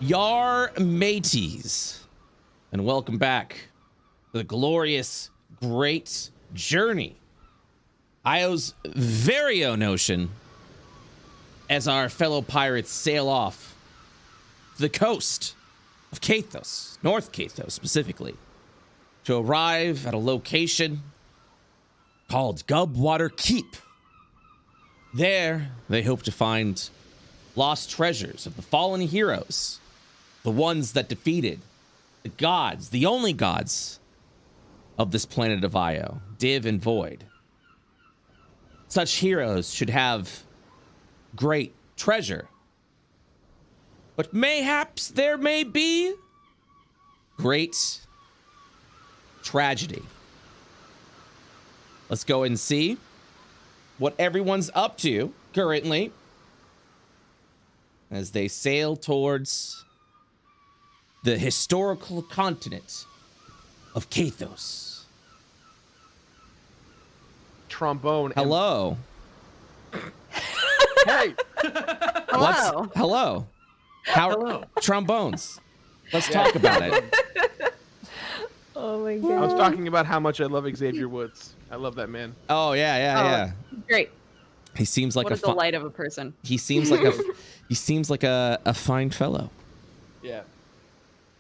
Yar mateys, and welcome back to the glorious, great journey. Io's very own ocean, as our fellow pirates sail off to the coast of Kathos, North Kathos specifically, to arrive at a location called Gubwater Keep. There, they hope to find lost treasures of the fallen heroes, the ones that defeated the gods, the only gods of this planet of Io, Div and Void. Such heroes should have great treasure, but mayhaps there may be great tragedy. Let's go and see what everyone's up to currently as they sail towards the historical continent of Kathos. Trombone. Hello. Hey. Hello. Hello. Hello. Trombones. Let's talk about it. Oh my I god. was talking about how much I love Xavier Woods. I love that man. Oh yeah. Great. He seems like What a delight of a person. he seems like a fine fellow. Yeah.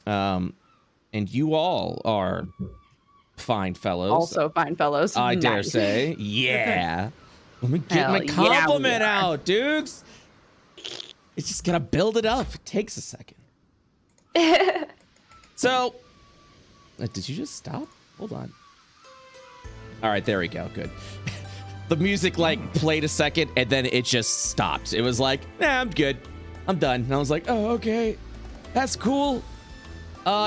And you all are fine fellows. Also fine fellows. I dare Nice. say. Yeah. Let me get Hell my yeah, compliment we are. out, dudes. It's just gonna build it up. It takes a second. So, did you just stop? Hold on. All right, there we go. Good. The music like played a second and then it just stopped. It was like, nah, I'm good. I'm done. And I was like, oh, okay. That's cool.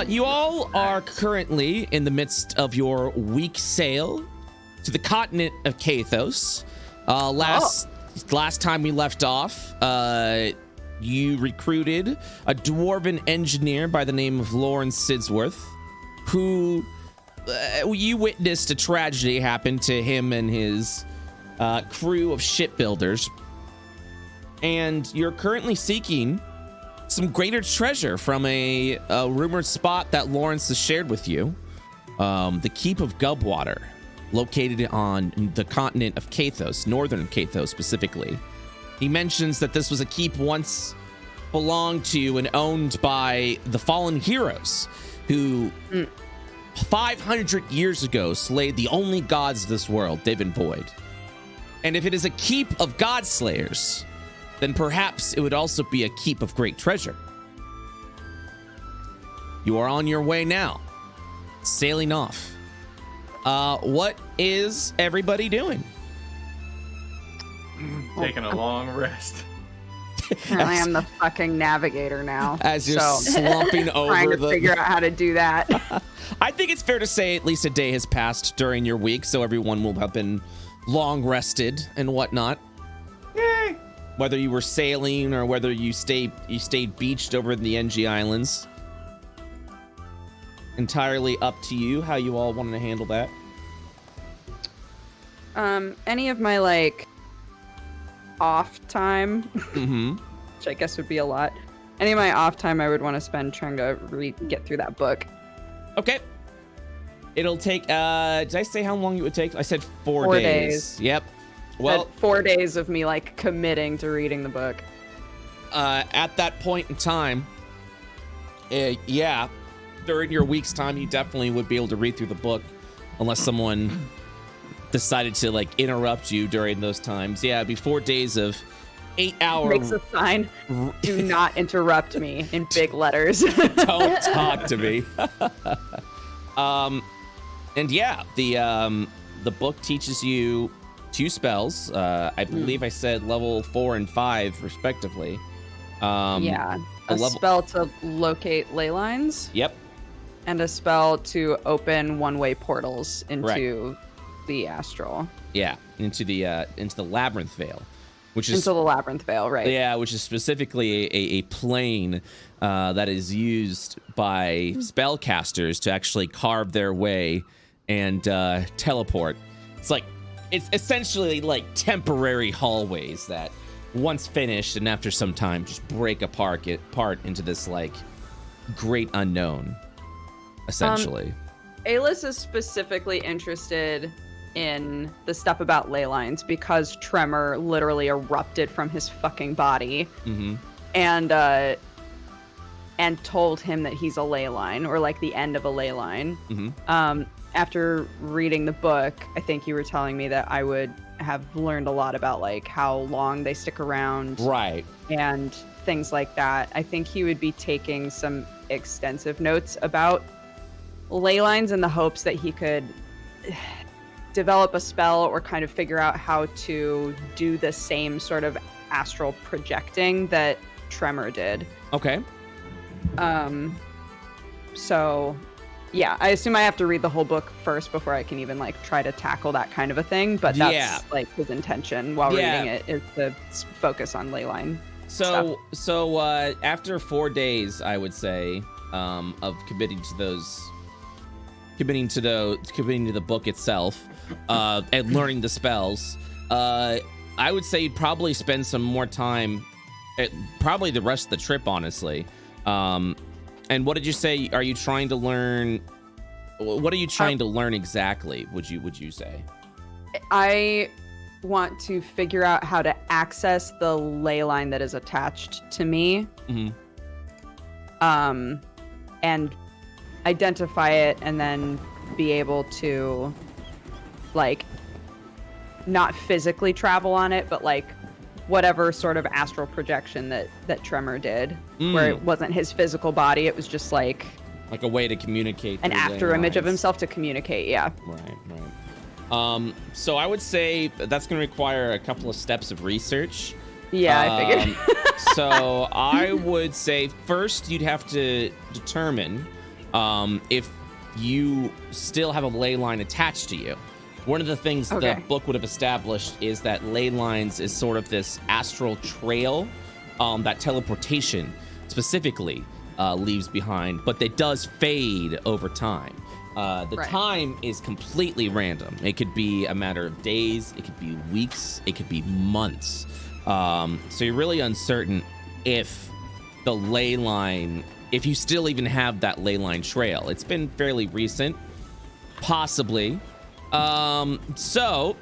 You all are currently in the midst of your week sail to the continent of Kathos. Last time we left off, you recruited a dwarven engineer by the name of Lauren Sidsworth, who you witnessed a tragedy happen to him and his crew of shipbuilders. And you're currently seeking some greater treasure from a rumored spot that Lawrence has shared with you. The Keep of Gubwater, located on the continent of Kathos, northern Kathos specifically. He mentions that this was a keep once belonged to and owned by the fallen heroes who 500 years ago slayed the only gods of this world, Div and Void. And if it is a keep of god slayers, then perhaps it would also be a keep of great treasure. You are on your way now, sailing off. What is everybody doing? Taking a long rest. Apparently I'm the fucking navigator now. As you're so slumping over trying to the... figure out how to do that. I think it's fair to say at least a day has passed during your week, so everyone will have been long rested and whatnot. Yay! Whether you were sailing or whether you stayed beached over in the NG Islands. Entirely up to you how you all want to handle that. Any of my like off time, Mm-hmm. which I guess would be a lot. Any of my off time I would want to spend trying to get through that book. Okay. It'll take, did I say how long it would take? I said 4 4 days. days. Yep. Well, 4 days of me like committing to reading the book. at that point in time, yeah, during your week's time, you definitely would be able to read through the book unless someone decided to like interrupt you during those times. Yeah, it'd be 4 days of 8 hour. Makes a sign. Do not interrupt me in big letters. Don't talk to me. And yeah, the book teaches you 2 spells. I believe I said level 4 and 5 respectively. Yeah, a spell to locate ley lines. Yep. And a spell to open one-way portals into the astral. Yeah, into the labyrinth veil, which is into the labyrinth veil, right? Yeah, which is specifically a plane that is used by spellcasters to actually carve their way and teleport. It's essentially like temporary hallways that once finished and after some time just break apart into this like great unknown, essentially. Aylis is specifically interested in the stuff about ley lines because Tremor literally erupted from his fucking body and told him that he's a ley line, or like the end of a ley line. After reading the book, I think you were telling me that I would have learned a lot about like how long they stick around, Right. and things like that. I think he would be taking some extensive notes about ley lines in the hopes that he could develop a spell or kind of figure out how to do the same sort of astral projecting that Tremor did. Okay. So yeah, I assume I have to read the whole book first before I can even like try to tackle that kind of a thing, but that's like his intention while reading it, is to focus on ley line stuff. So after 4 days, I would say, of committing to the book itself, and learning the spells, I would say you'd probably spend some more time, probably the rest of the trip, honestly. And what did you say? Are you trying to learn? What are you trying to learn exactly? Would you say? I want to figure out how to access the ley line that is attached to me. And identify it, and then be able to, like, not physically travel on it, but like whatever sort of astral projection that Tremor did, where it wasn't his physical body, it was just like a way to communicate, an after image of himself to communicate. Right. So I would say that's going to require a couple of steps of research. I figured. So I would say first you'd have to determine if you still have a ley line attached to you. One of the things the book would have established is that ley lines is sort of this astral trail that teleportation specifically leaves behind, but it does fade over time. The time is completely random. It could be a matter of days, it could be weeks, it could be months. So you're really uncertain if the ley line, if you still even have that ley line trail. It's been fairly recent, possibly. So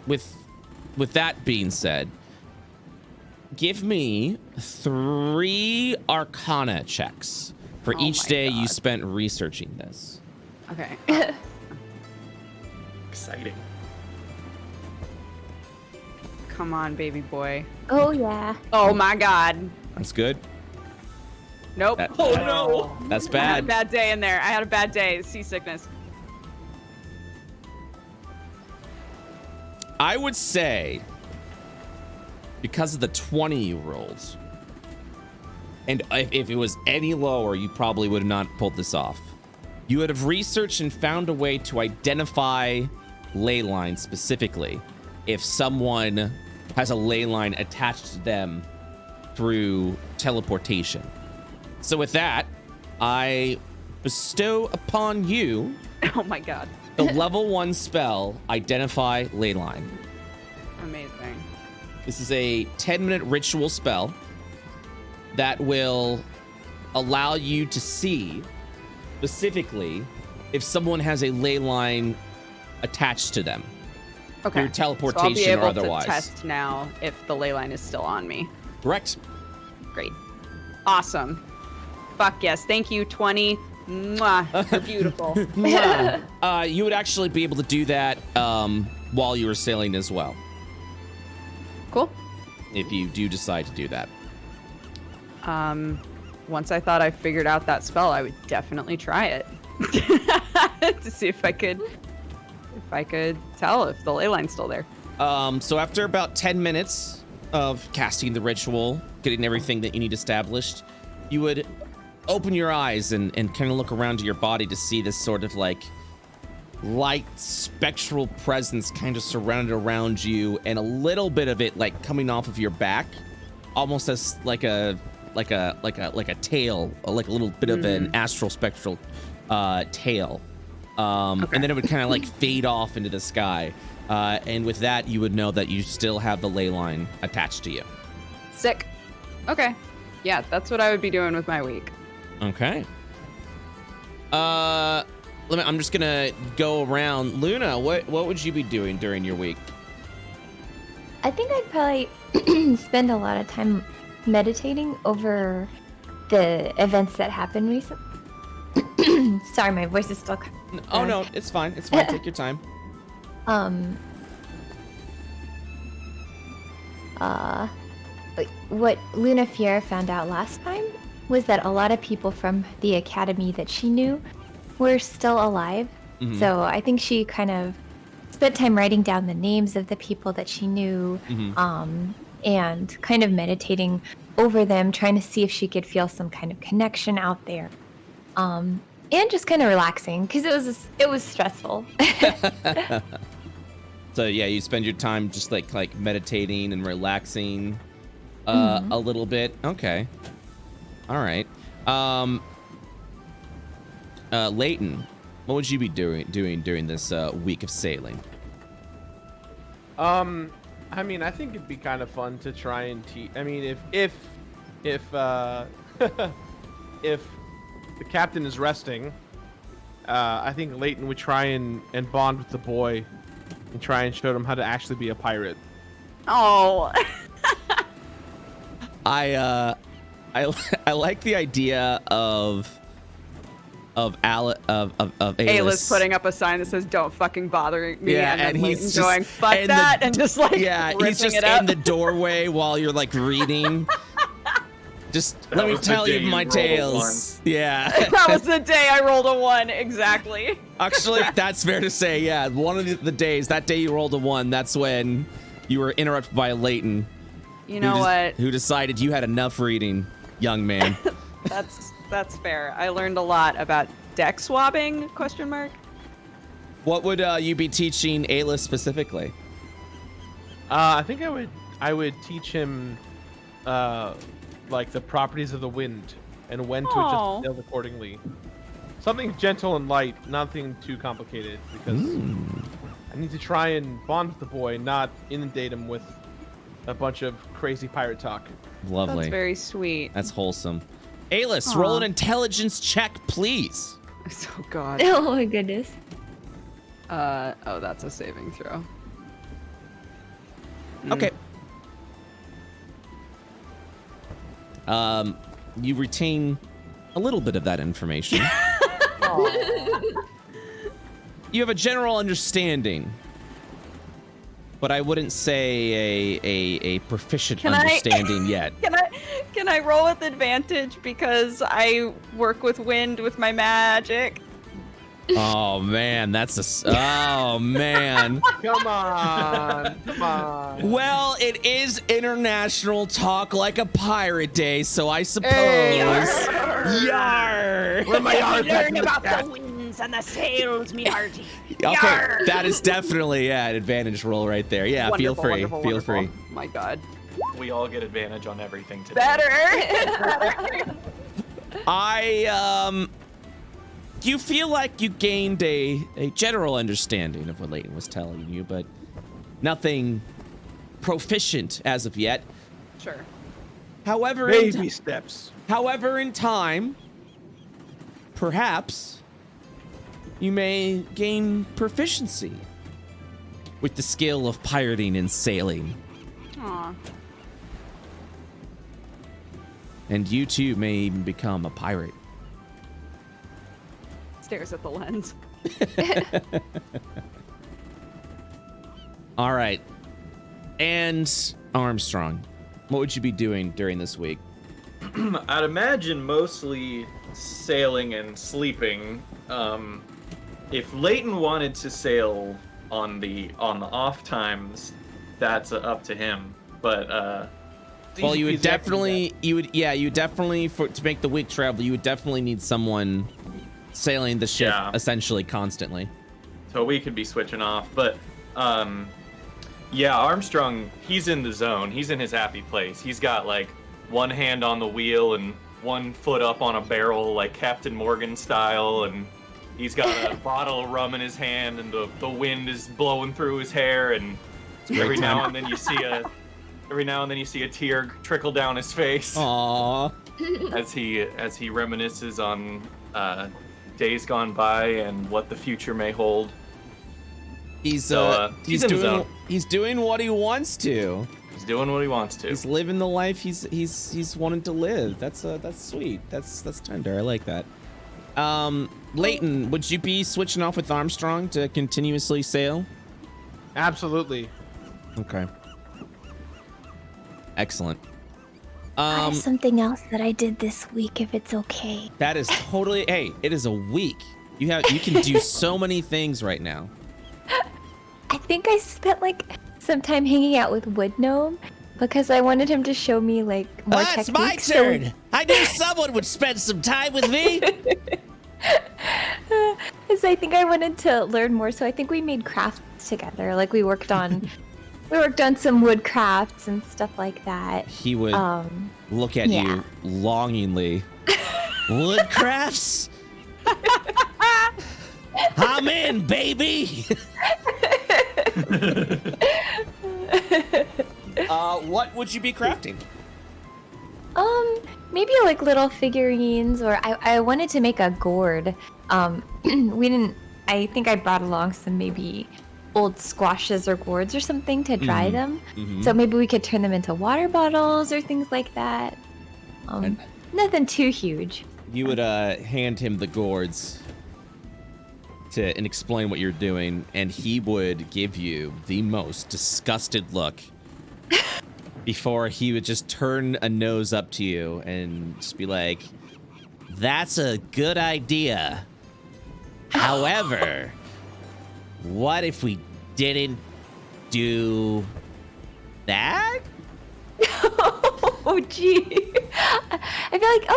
with that being said, give me 3 Arcana checks for each day you spent researching this. Okay. Exciting. Come on, baby boy. Oh yeah. Oh my god. That's good. Nope. No. That's I had a bad. bad day in there. I had a bad day. Seasickness. I would say, because of the 20 you rolled, and if it was any lower, you probably would have not pulled this off. You would have researched and found a way to identify ley lines specifically if someone has a ley line attached to them through teleportation. So with that, I bestow upon you Oh my god. the level 1 spell, Identify Ley Line. Amazing. This is a 10-minute ritual spell that will allow you to see specifically if someone has a ley line attached to them. Okay. Through teleportation so I'll be able or otherwise. to test now if the ley line is still on me. Correct. Great. Awesome. Fuck yes. Thank you, 20. Mwah. You're beautiful. You would actually be able to do that while you were sailing as well, Cool. if you do decide to do that. Once I thought I figured out that spell, I would definitely try it to see if I could tell if the ley line's still there. So after about 10 minutes of casting the ritual, getting everything that you need established, you would open your eyes and kind of look around your body to see this sort of like light spectral presence kind of surrounded around you, and a little bit of it like coming off of your back, almost as like a tail, like a little bit of an astral spectral tail. And then it would kind of like fade off into the sky. And with that, you would know that you still have the ley line attached to you. Sick. Okay. Yeah, that's what I would be doing with my week. Okay. I'm just gonna go around. Luna, what would you be doing during your week? I think I'd probably spend a lot of time meditating over the events that happened recently. Sorry, my voice is still. Oh no, it's fine. It's fine. Take your time. What Luna Fiera found out last time was that a lot of people from the academy that she knew were still alive. Mhm. So I think she kind of spent time writing down the names of the people that she knew, and kind of meditating over them, trying to see if she could feel some kind of connection out there, and just kind of relaxing because it was stressful. So yeah, you spend your time just like meditating and relaxing a little bit. Okay. All right. Leighton, what would you be doing during this week of sailing? I mean, I think it'd be kind of fun to try and teach. I mean, if if the captain is resting, I think Leighton would try and bond with the boy and try and show him how to actually be a pirate. Oh. I like the idea of Ayla's putting up a sign that says "Don't fucking bother me," Yeah, and then and he's Leighton's just- going "fuck and that," the- and just like Yeah, he's ripping just it up. in the doorway while you're like reading. Just That let me was the tell day you you my rolled a tales. Yeah. That was the day I rolled a 1, exactly. Actually, that's fair to say. Yeah, one of the days, that day you rolled a 1, that's when you were interrupted by Leighton. You know what? Who decided you had enough reading, young man. That's fair. I learned a lot about deck swabbing? ? What would you be teaching Ayla specifically? I think I would teach him like the properties of the wind and when to adjust Aw. the sails accordingly. Something gentle and light, nothing too complicated, because I need to try and bond with the boy, not inundate him with a bunch of crazy pirate talk. Lovely. That's very sweet. That's wholesome. Ayla, Aw. roll an intelligence check, please. Oh god. Oh my goodness. Oh, that's a saving throw. Okay. You retain a little bit of that information. You have a general understanding, but I wouldn't say a proficient Can I- understanding yet. Can I roll with advantage because I work with wind with my magic? Oh man, oh man. Come on, come on. Well, it is International Talk Like a Pirate Day, so I suppose. Hey, Yar! Where my yard Learn about the winds and the sails, me hearty. Okay, that is definitely an advantage roll right there. Yeah, Wonderful, feel free. wonderful, Feel wonderful. free. My god. We all get advantage on everything today. Better. You feel like you gained a general understanding of what Leighton was telling you, but nothing proficient as of yet. Sure. However, Baby steps. in time, perhaps you may gain proficiency with the skill of pirating and sailing. Aw. And you too may even become a pirate. Stares at the lens. All right. And Armstrong, what would you be doing during this week? I'd imagine mostly sailing and sleeping. If Leighton wanted to sail on the off times, that's up to him. But Well, you would Easy peasy, I can do definitely to make the week travel, you would definitely need someone sailing the ship Yeah. essentially constantly. so we could be switching off. But yeah, Armstrong, he's in the zone. He's in his happy place. He's got like one hand on the wheel and one foot up on a barrel, like Captain Morgan style, and he's got a bottle of rum in his hand, and the wind is blowing through his hair, and every now and then you see a tear trickle down his face. Aww. as he reminisces on days gone by and what the future may hold. He's in the zone. He's doing what he wants to. He's doing what he wants to. He's living the life he's wanted to live. That's sweet. That's tender. I like that. Leighton, would you be switching off with Armstrong to continuously sail? Absolutely. Okay. Excellent. I have something else that I did this week, if it's okay. That is totally. Hey, it is a week. You can do so many things right now. I think I spent like some time hanging out with Wood Gnome because I wanted him to show me like more techniques. It's my turn. I knew someone would spend some time with me. So I think I wanted to learn more. So I think we made crafts together. Like we worked on some wood crafts and stuff like that. He would look at you longingly. Wood crafts? I'm in, baby. What would you be crafting? Maybe like little figurines, or I wanted to make a gourd. I think I brought along some maybe old squashes or gourds or something to dry them. So maybe we could turn them into water bottles or things like that. Nothing too huge. You would hand him the gourds and explain what you're doing, and he would give you the most disgusted look before he would just turn a nose up to you and just be like, "That's a good idea. However, what if we didn't do that?" Oh, gee. I feel like,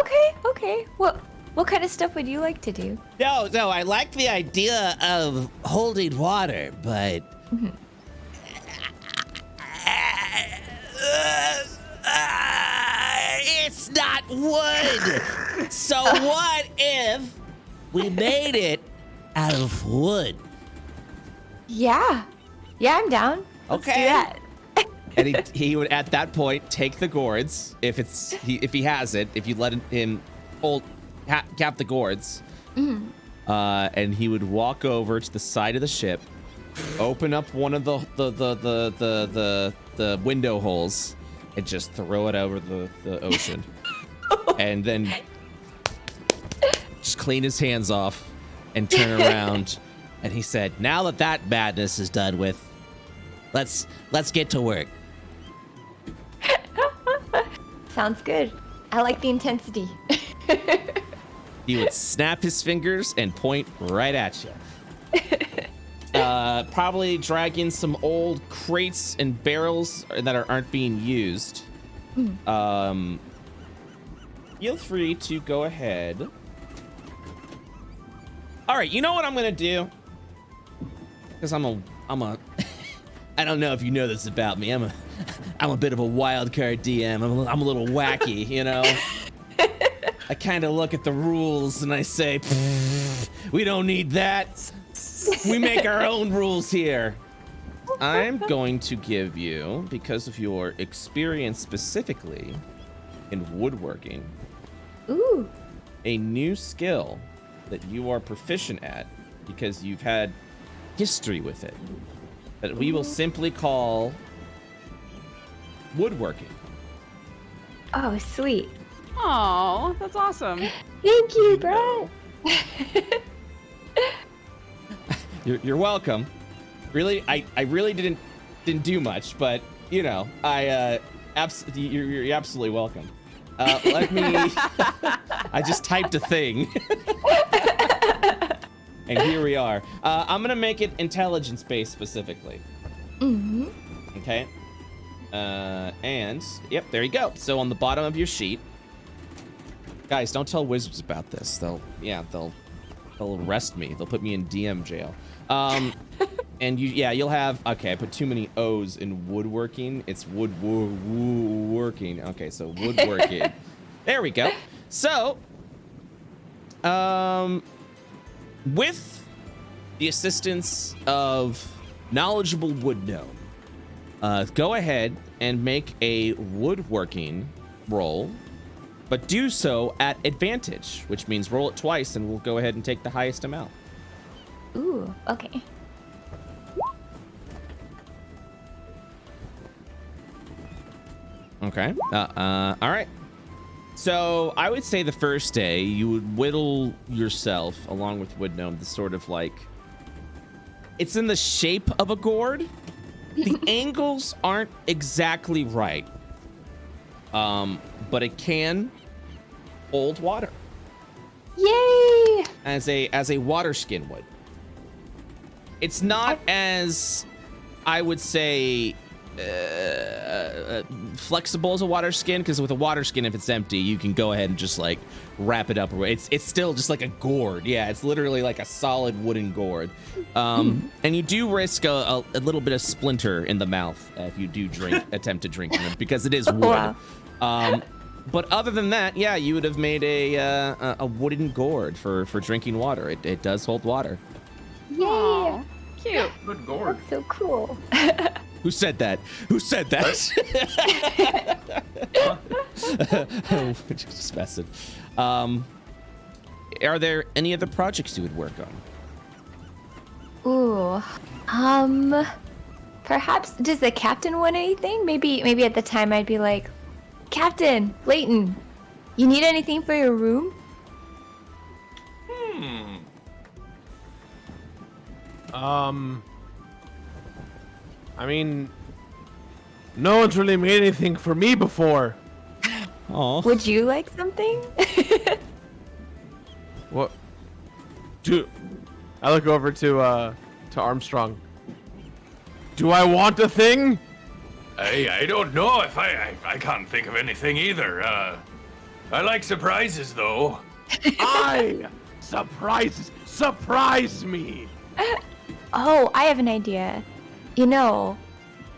okay. What kind of stuff would you like to do? No, I like the idea of holding water, but it's not wood. So what if we made it out of wood? Yeah, I'm down. Let's do that. And he would at that point take the gourds if he has it, if you let him cap the gourds, and he would walk over to the side of the ship, open up one of the window holes, and just throw it over the ocean, and then just clean his hands off and turn around. And he said, "Now that madness is done with, let's get to work." Sounds good. I like the intensity. He would snap his fingers and point right at you. Probably drag in some old crates and barrels that aren't being used. Feel free to go ahead. All right, you know what I'm gonna do? Because I'm a I don't know if you know this about me. I'm a bit of a wild card DM. I'm a little wacky, you know. I kind of look at the rules and I say, we don't need that. We make our own rules here. I'm going to give you, because of your experience specifically in woodworking, a new skill that you are proficient at because you've had history with it, that we will simply call woodworking. Oh, sweet. Oh, that's awesome. Thank you, Brett. You're welcome. Really, I really didn't do much, but you know, you're absolutely welcome. Let me. I just typed a thing, and here we are. I'm gonna make it intelligence based specifically. Okay. And yep, there you go. So on the bottom of your sheet, guys, don't tell wizards about this. They'll arrest me. They'll put me in DM jail. And you'll have, okay, I put too many O's in woodworking. It's woodworking. Okay, so woodworking. There we go. So, with the assistance of knowledgeable wood gnome, go ahead and make a woodworking roll but do so at advantage, which means roll it twice, and we'll go ahead and take the highest amount. Ooh, okay. Okay. All right. So I would say the first day you would whittle yourself along with Wood Gnome, the sort of like, it's in the shape of a gourd. The angles aren't exactly right. But it can hold water. Yay! As a water skin would. It's not as, I would say, flexible as a water skin, because with a water skin, if it's empty, you can go ahead and just like wrap it up. It's still just like a gourd. Yeah, it's literally like a solid wooden gourd. And you do risk a little bit of splinter in the mouth if you do attempt to drink from it, because it is wood. Wow. But other than that, yeah, you would have made a wooden gourd for drinking water. It does hold water. Yay! Aw, cute. Good gourd. That's so cool. Who said that? Who said that? Just messing. Are there any other projects you would work on? Ooh, perhaps does the captain want anything? Maybe at the time I'd be like, Captain Layton, you need anything for your room? I mean, no one's really made anything for me before. Oh. Would you like something? What? Do I look over to Armstrong? Do I want a thing? I don't know if I can't think of anything either. I like surprises though. Surprise me. Oh, I have an idea. You know,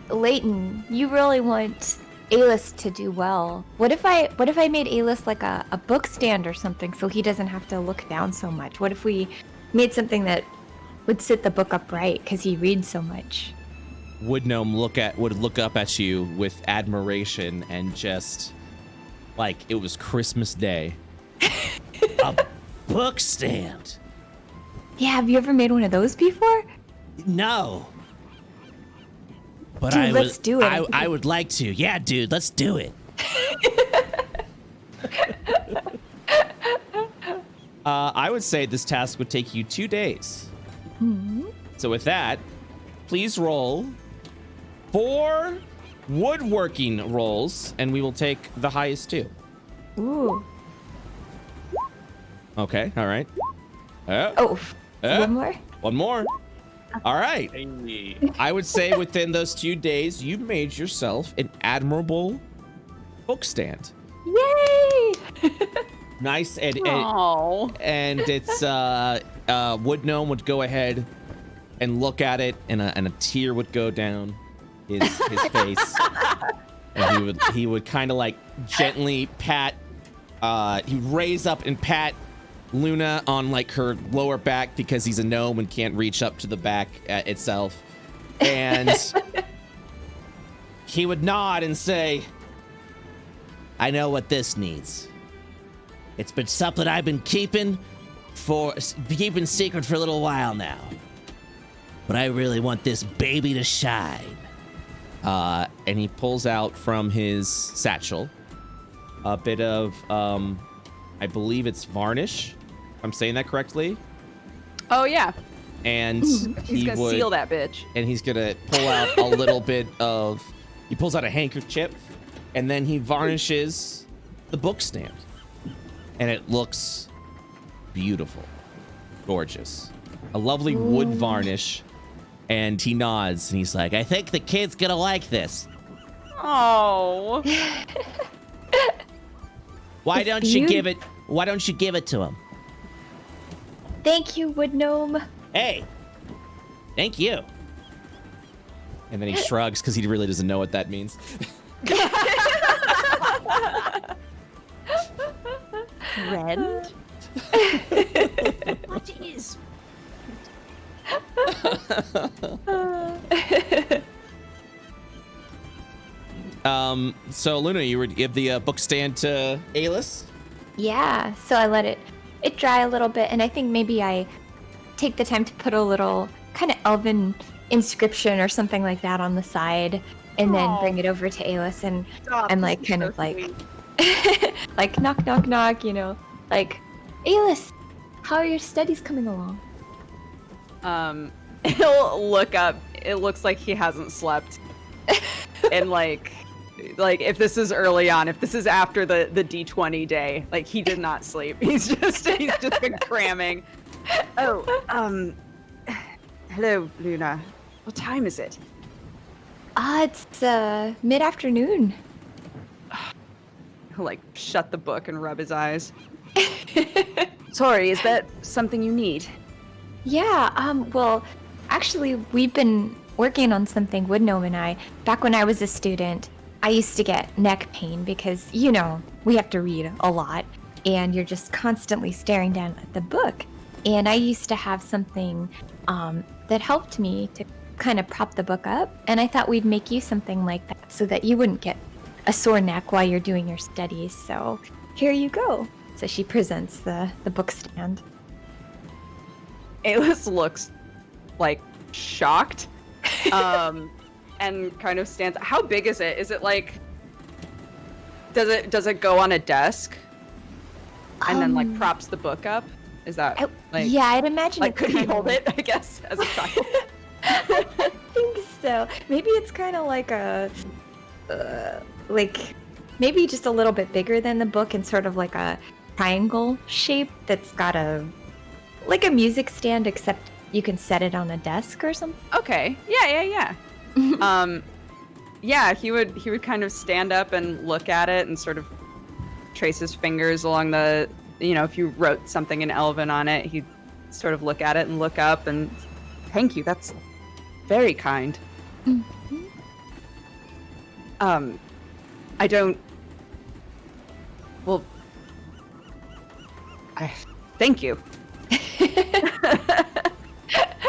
Layton, you really want Alis to do well. What if I made Alis like a book stand or something, so he doesn't have to look down so much? What if we made something that would sit the book upright because he reads so much? Wood Gnome would look up at you with admiration and just like it was Christmas Day. A book stand. Yeah, have you ever made one of those before? No. But Dude, let's do it. I would like to. Yeah, dude, let's do it. I would say this task would take you 2 days. Mm-hmm. So with that, please roll 4 woodworking rolls, and we will take the highest 2. Ooh. Okay, all right. Oh, one more? One more. All right. Hey. I would say within those 2 days, you made yourself an admirable book stand. Yay! Nice, and Oh. it's Wood Gnome would go ahead and look at it, and a tear would go down his face, and he would kind of like gently pat. He'd raise up and pat Luna on like her lower back because he's a gnome and can't reach up to the back itself, and he would nod and say, "I know what this needs. It's been something I've been keeping secret for a little while now. But I really want this baby to shine." And he pulls out from his satchel a bit of, I believe it's varnish. If I'm saying that correctly. Oh yeah. And He's gonna seal that bitch. And he's gonna pull out a little bit of. He pulls out a handkerchief, and then he varnishes the book stand. And it looks beautiful, gorgeous, a lovely wood varnish. And he nods and he's like, "I think the kid's gonna like this. Oh. Why don't you give it to him?" Thank you, Wood Gnome. Hey, thank you. And then he shrugs because he really doesn't know what that means. Friend? What is? So Luna, you would give the book stand to Alis? Yeah, so I let it dry a little bit, and I think maybe I take the time to put a little kind of elven inscription or something like that on the side, and then bring it over to Alis, and I'm like kind of like like knock knock knock, you know, like Alis, how are your studies coming along? He'll look up. It looks like he hasn't slept, and like if this is early on, if this is after the D20 day, like he did not sleep. He's just been cramming. Oh, hello, Luna. What time is it? It's mid-afternoon. He'll like shut the book and rub his eyes. Sorry, is that something you need? Yeah, well, actually, we've been working on something, Wood Gnome and I. Back when I was a student, I used to get neck pain because, you know, we have to read a lot, and you're just constantly staring down at the book. And I used to have something that helped me to kind of prop the book up, and I thought we'd make you something like that so that you wouldn't get a sore neck while you're doing your studies. So here you go. So she presents the book stand. Alis looks like shocked, and kind of stands. How big is it? Is it like? Does it go on a desk, and then like props the book up? Is that like? Yeah, I'd imagine. Like, could he hold it? I guess as a child. I think so. Maybe it's kind of like a, like, maybe just a little bit bigger than the book and sort of like a triangle shape that's got like a music stand, except you can set it on a desk or something. Okay. Yeah. Yeah, he would kind of stand up and look at it and sort of trace his fingers along the, you know, if you wrote something in Elven on it, he'd sort of look at it and look up and thank you. That's very kind. Mm-hmm. I don't. Well, thank you.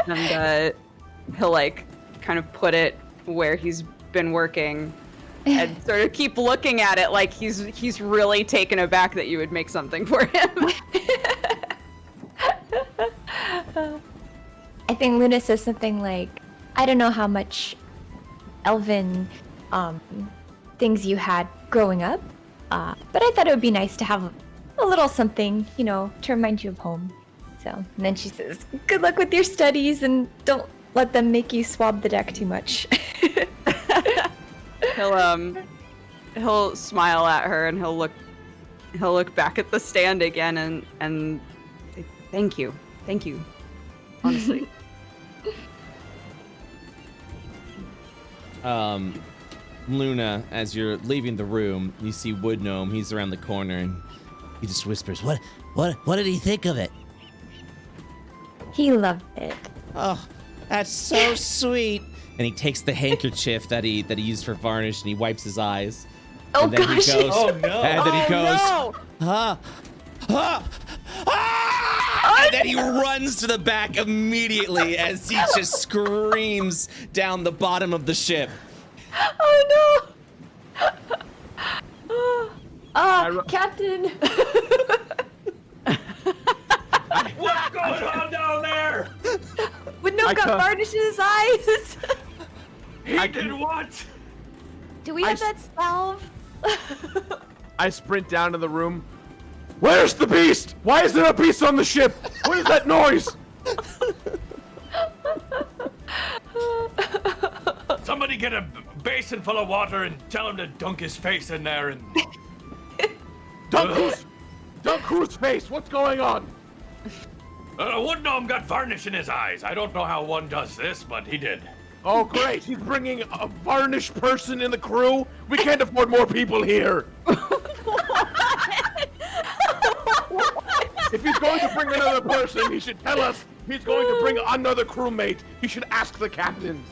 And he'll like kind of put it where he's been working and sort of keep looking at it like he's really taken aback that you would make something for him. I think Luna says something like, I don't know how much Elven things you had growing up, but I thought it would be nice to have a little something, you know, to remind you of home. So, and then she says, good luck with your studies, and don't let them make you swab the deck too much. He'll smile at her and he'll look back at the stand again and say, thank you, honestly. Luna, as you're leaving the room, you see Wood Gnome. He's around the corner and he just whispers, "What did he think of it?" He loved it. Oh, that's so sweet. And he takes the handkerchief that he used for varnish and he wipes his eyes. Oh and then gosh! He goes, Oh no! And then he goes, No! And then he runs to the back immediately as he just screams down the bottom of the ship. Oh no! Captain! What's going on down there? Would no got varnish in his eyes. He did what? Do we have that salve? I sprint down to the room. Where's the beast? Why is there a beast on the ship? What is that noise? Somebody get a basin full of water and tell him to dunk his face in there and... Dunk whose face? What's going on? Wood Gnome got varnish in his eyes. I don't know how one does this, but he did. Oh, great. He's bringing a varnished person in the crew? We can't afford more people here. If he's going to bring another person, he should tell us. He's going to bring another crewmate. He should ask the captains.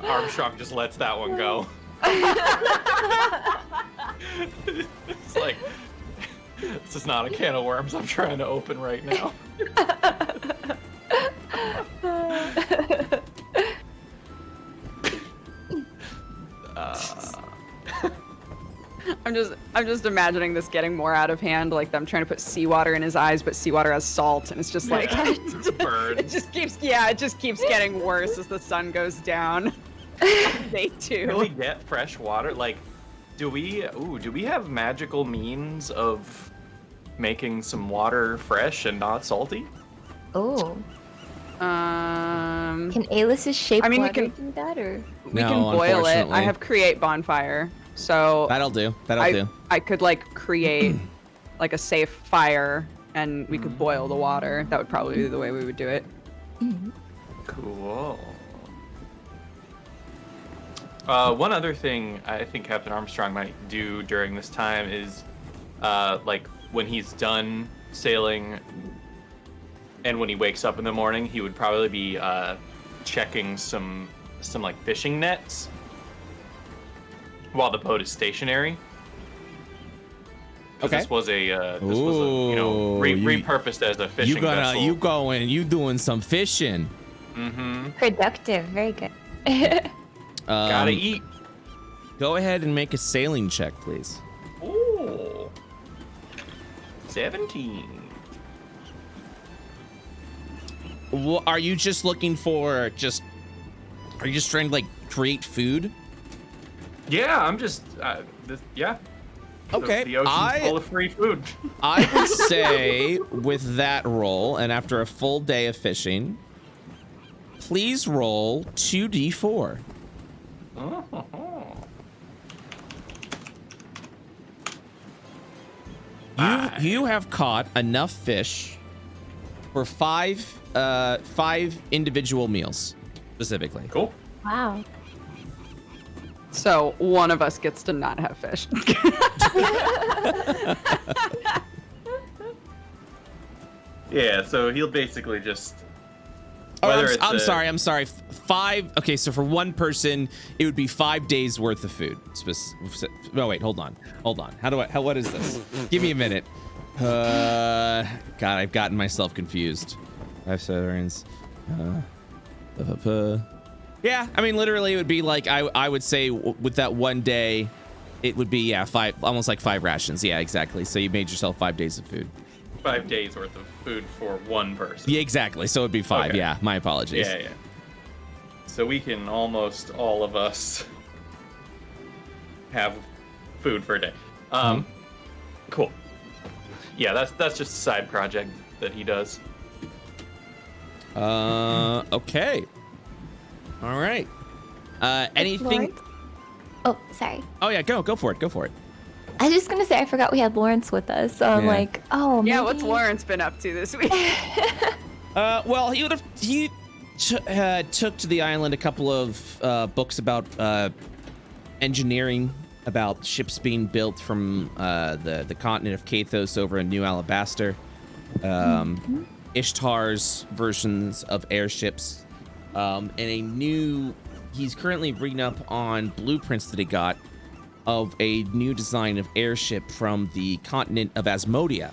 Armstrong just lets that one go. It's like, this is not a can of worms I'm trying to open right now. I'm just imagining this getting more out of hand, like them trying to put seawater in his eyes, but seawater has salt, and it's just like Burns. it just keeps getting worse as the sun goes down. Day 2. Can we get fresh water? Like, do we have magical means of making some water fresh and not salty? Oh. Um, Can Aelis's shape I mean, we water can- do that, or? we No, can boil it. unfortunately. I have create bonfire, so That'll do. That'll do. I could like create like a safe fire, and we could boil the water. That would probably be the way we would do it. Cool. One other thing I think Captain Armstrong might do during this time is, like, when he's done sailing and when he wakes up in the morning, he would probably be checking some like fishing nets while the boat is stationary. 'Cause Okay. This was a repurposed as a fishing vessel. You doing some fishing. Mm-hmm. Productive. Very good. Gotta eat. Go ahead and make a sailing check, please. Ooh. 17. Are you just looking for are you just trying to like create food? Yeah, I'm just, yeah. Okay, The ocean's full of free food. I would say with that roll, and after a full day of fishing, please roll 2d4. You have caught enough fish for five individual meals, specifically. Cool. Wow. So one of us gets to not have fish. Yeah, so he'll basically just. Oh, whether it's I'm a- sorry. I'm sorry. Five. Okay, so for one person, it would be 5 days worth of food. No, wait. Hold on. What is this? Give me a minute. God, I've gotten myself confused. 5 sovereigns. Yeah, I mean, literally, it would be like I would say with that one day, it would be almost like 5 rations. Yeah, exactly. So you made yourself 5 days of food. 5 days worth of food for one person. Yeah, exactly. So it'd be 5. Okay. Yeah, my apologies. Yeah. So we can almost all of us have food for a day. Cool. Yeah, that's just a side project that he does. Okay. All right. Anything? Lawrence? Oh, sorry. Oh yeah, go for it. I was just gonna say I forgot we had Lawrence with us, so I'm Yeah. like, oh, Yeah, maybe... what's Lawrence been up to this week? Well, he took to the island a couple of books about engineering, about ships being built from the continent of Kathos over in New Alabaster, Ishtar's versions of airships, and he's currently reading up on blueprints that he got of a new design of airship from the continent of Asmodia,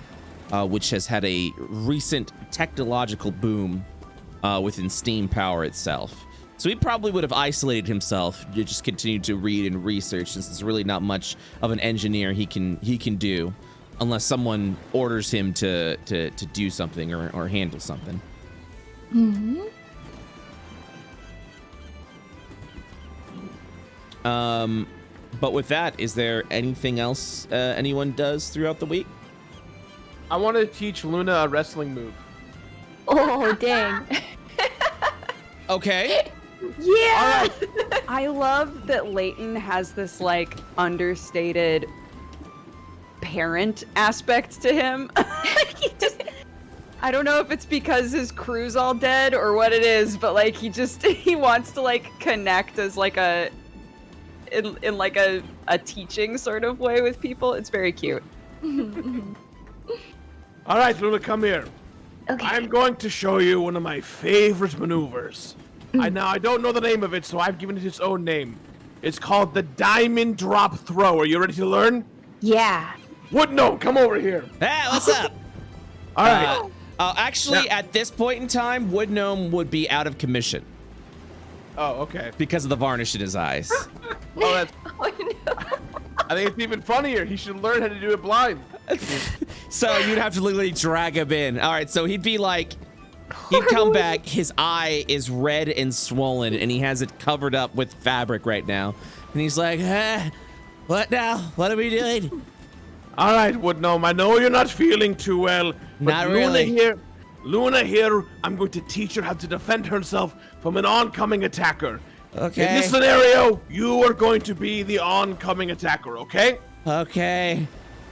which has had a recent technological boom within steam power itself. So he probably would have isolated himself to just continue to read and research, since there's really not much of an engineer he can do, unless someone orders him to do something or handle something. But with that, is there anything else anyone does throughout the week? I want to teach Luna a wrestling move. Oh, dang. Okay. Yeah. I love that Leighton has this like understated parent aspect to him. I don't know if it's because his crew's all dead or what it is, but like he wants to like connect as like in like a teaching sort of way with people. It's very cute. All right, Luna, come here. Okay. I'm going to show you one of my favorite maneuvers. I don't know the name of it, so I've given it its own name. It's called the Diamond Drop Throw. Are you ready to learn? Yeah. Wood Gnome, come over here. Hey, what's up? All right. Actually, Now- at this point in time, Wood Gnome would be out of commission Oh, okay. because of the varnish in his eyes. Oh, that's Oh, no. I think it's even funnier. He should learn how to do it blind. So you'd have to literally drag him in. All right, so he'd be like, he'd come back. His eye is red and swollen, and he has it covered up with fabric right now. And he's like, what now? What are we doing? All right, Woodgnome, I know you're not feeling too well. But Not really. Luna here, I'm going to teach her how to defend herself from an oncoming attacker. Okay. In this scenario, you are going to be the oncoming attacker, okay? Okay.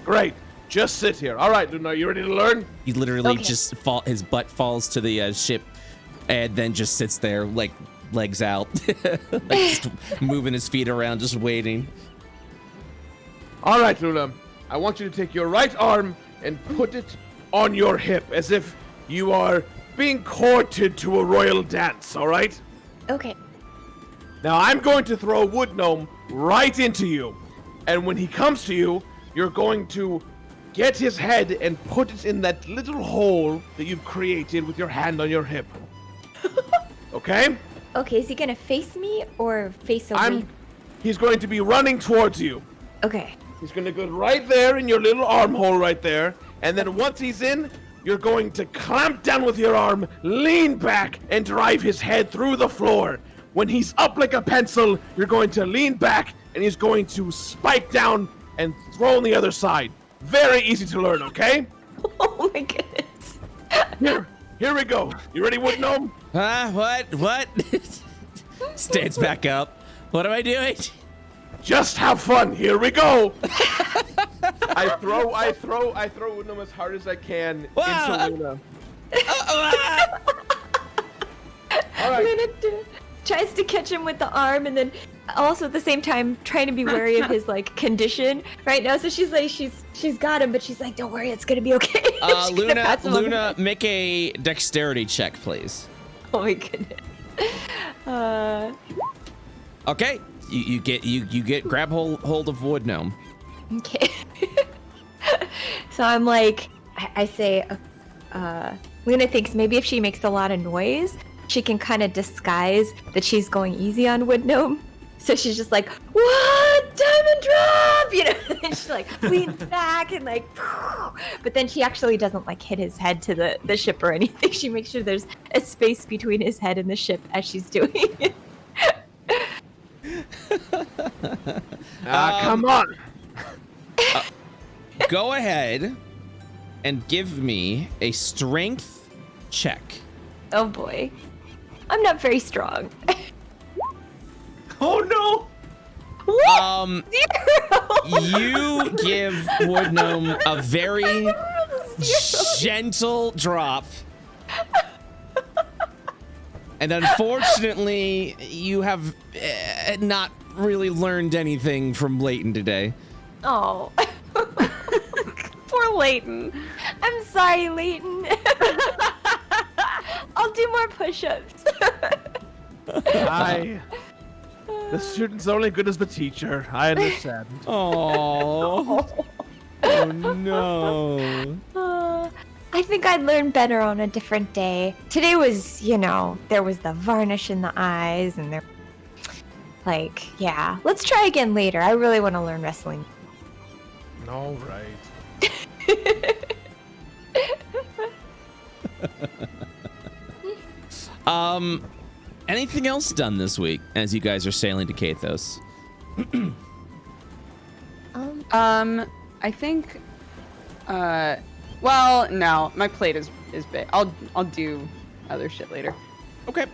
Great. Just sit here. All right, Luna, you ready to learn? He literally Okay. just his butt falls to the ship and then just sits there, like, legs out, like just moving his feet around, just waiting. All right, Luna. I want you to take your right arm and put it on your hip as if you are being courted to a royal dance, all right? Okay. Now I'm going to throw a wood gnome right into you. And when he comes to you, you're going to get his head and put it in that little hole that you've created with your hand on your hip. Okay? Okay, is he gonna face me or face away? He's going to be running towards you. Okay. He's going to go right there in your little armhole right there. And then once he's in, you're going to clamp down with your arm, lean back, and drive his head through the floor. When he's up like a pencil, you're going to lean back, and he's going to spike down and throw on the other side. Very easy to learn, okay? Oh my goodness. Here we go. You ready, Wood Gnome? What? Stands back up. What am I doing? Just have fun. Here we go. I throw Wood Gnome as hard as I can Wow. into Luna. All right. Luna tries to catch him with the arm, and then also at the same time trying to be wary of his like condition right now. So she's like, she's got him, but she's like, don't worry, it's gonna be okay. She's gonna pass him on. Luna, make a dexterity check, please. Oh my goodness. Okay, you get grab hold of Wood Gnome. Okay. So I'm like, I say, Luna thinks maybe if she makes a lot of noise, she can kind of disguise that she's going easy on Wood Gnome. So she's just like, what? Diamond drop! You know, and she like leans back and like, but then she actually doesn't like hit his head to the ship or anything. She makes sure there's a space between his head and the ship as she's doing it. Come on. Go ahead and give me a strength check. Oh boy. I'm not very strong. Oh no! You give Wood Gnome a very gentle drop. And unfortunately, you have not really learned anything from Leighton today. Oh. Poor Leighton. I'm sorry, Leighton. I'll do more push-ups. The student's only good as the teacher. I understand. Oh. Oh no. I think I'd learn better on a different day. Today was, you know, there was the varnish in the eyes and there, like, yeah. Let's try again later. I really want to learn wrestling. All right. Anything else done this week as you guys are sailing to Kathos? I think, well, no, my plate is big. I'll do other shit later. Okay.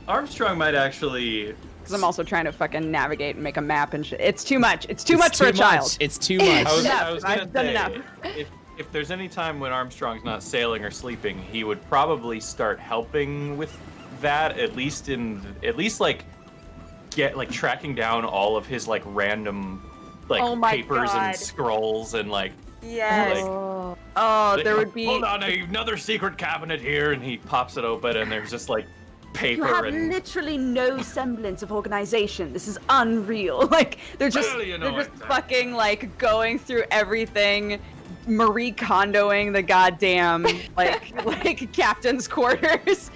Armstrong might actually. Because I'm also trying to fucking navigate and make a map and shit. It's too much. It's too much for a child. It's too much. I was gonna I've done say, enough. if there's any time when Armstrong's not sailing or sleeping, he would probably start helping with that. At least like get like tracking down all of his like random like Oh my papers God. and scrolls and like. Yes. Oh. Oh, like, there would be. Hold on, another secret cabinet here, and he pops it open, and there's just like You paper have and. literally no semblance of organization. This is unreal. Like, They're just, Well, you know they're just it. fucking like going through everything, Marie Kondoing the goddamn like captain's quarters.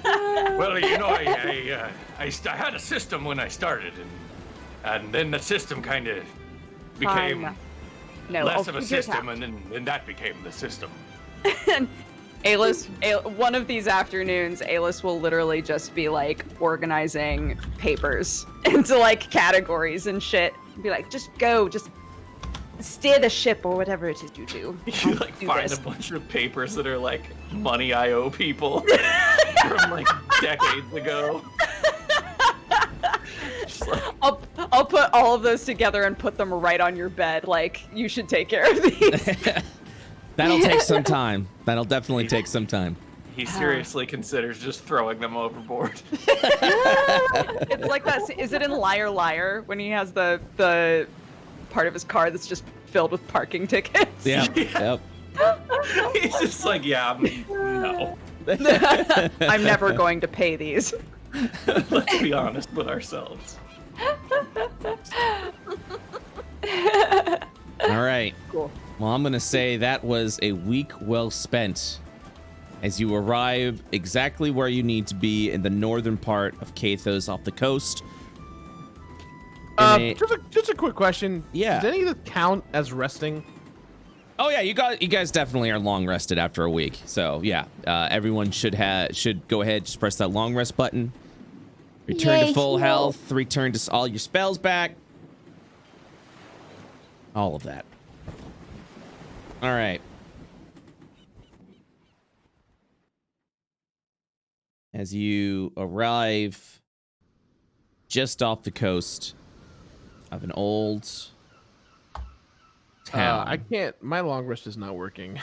Well, you know, I had a system when I started, and then the system kind of became Fine. No, less I'll of a figure it system, out. and then that became the system. One of these afternoons, Alis will literally just be like organizing papers into like categories and shit. Be like, just go, just steer the ship or whatever it is you do. You like do find this. a bunch of papers that are like money I owe people from like decades ago. Just like, I'll put all of those together and put them right on your bed. Like, you should take care of these. That'll take some time. That'll definitely take some time. he seriously considers just throwing them overboard. It's like that. Is it in Liar Liar when he has the part of his car that's just filled with parking tickets? Yeah. Yep. He's just like, yeah, no. I'm never going to pay these. Let's be honest with ourselves. All right. Cool. Well, I'm going to say that was a week well spent as you arrive exactly where you need to be in the northern part of Kathos off the coast. Just a quick question. Yeah. Does any of this count as resting? Oh yeah, you guys definitely are long rested after a week. So yeah, everyone should go ahead, just press that long rest button. Return to Yay, full heal. health, return to all your spells back. All of that. All right. As you arrive just off the coast of an old town. I can't. My long rest is not working.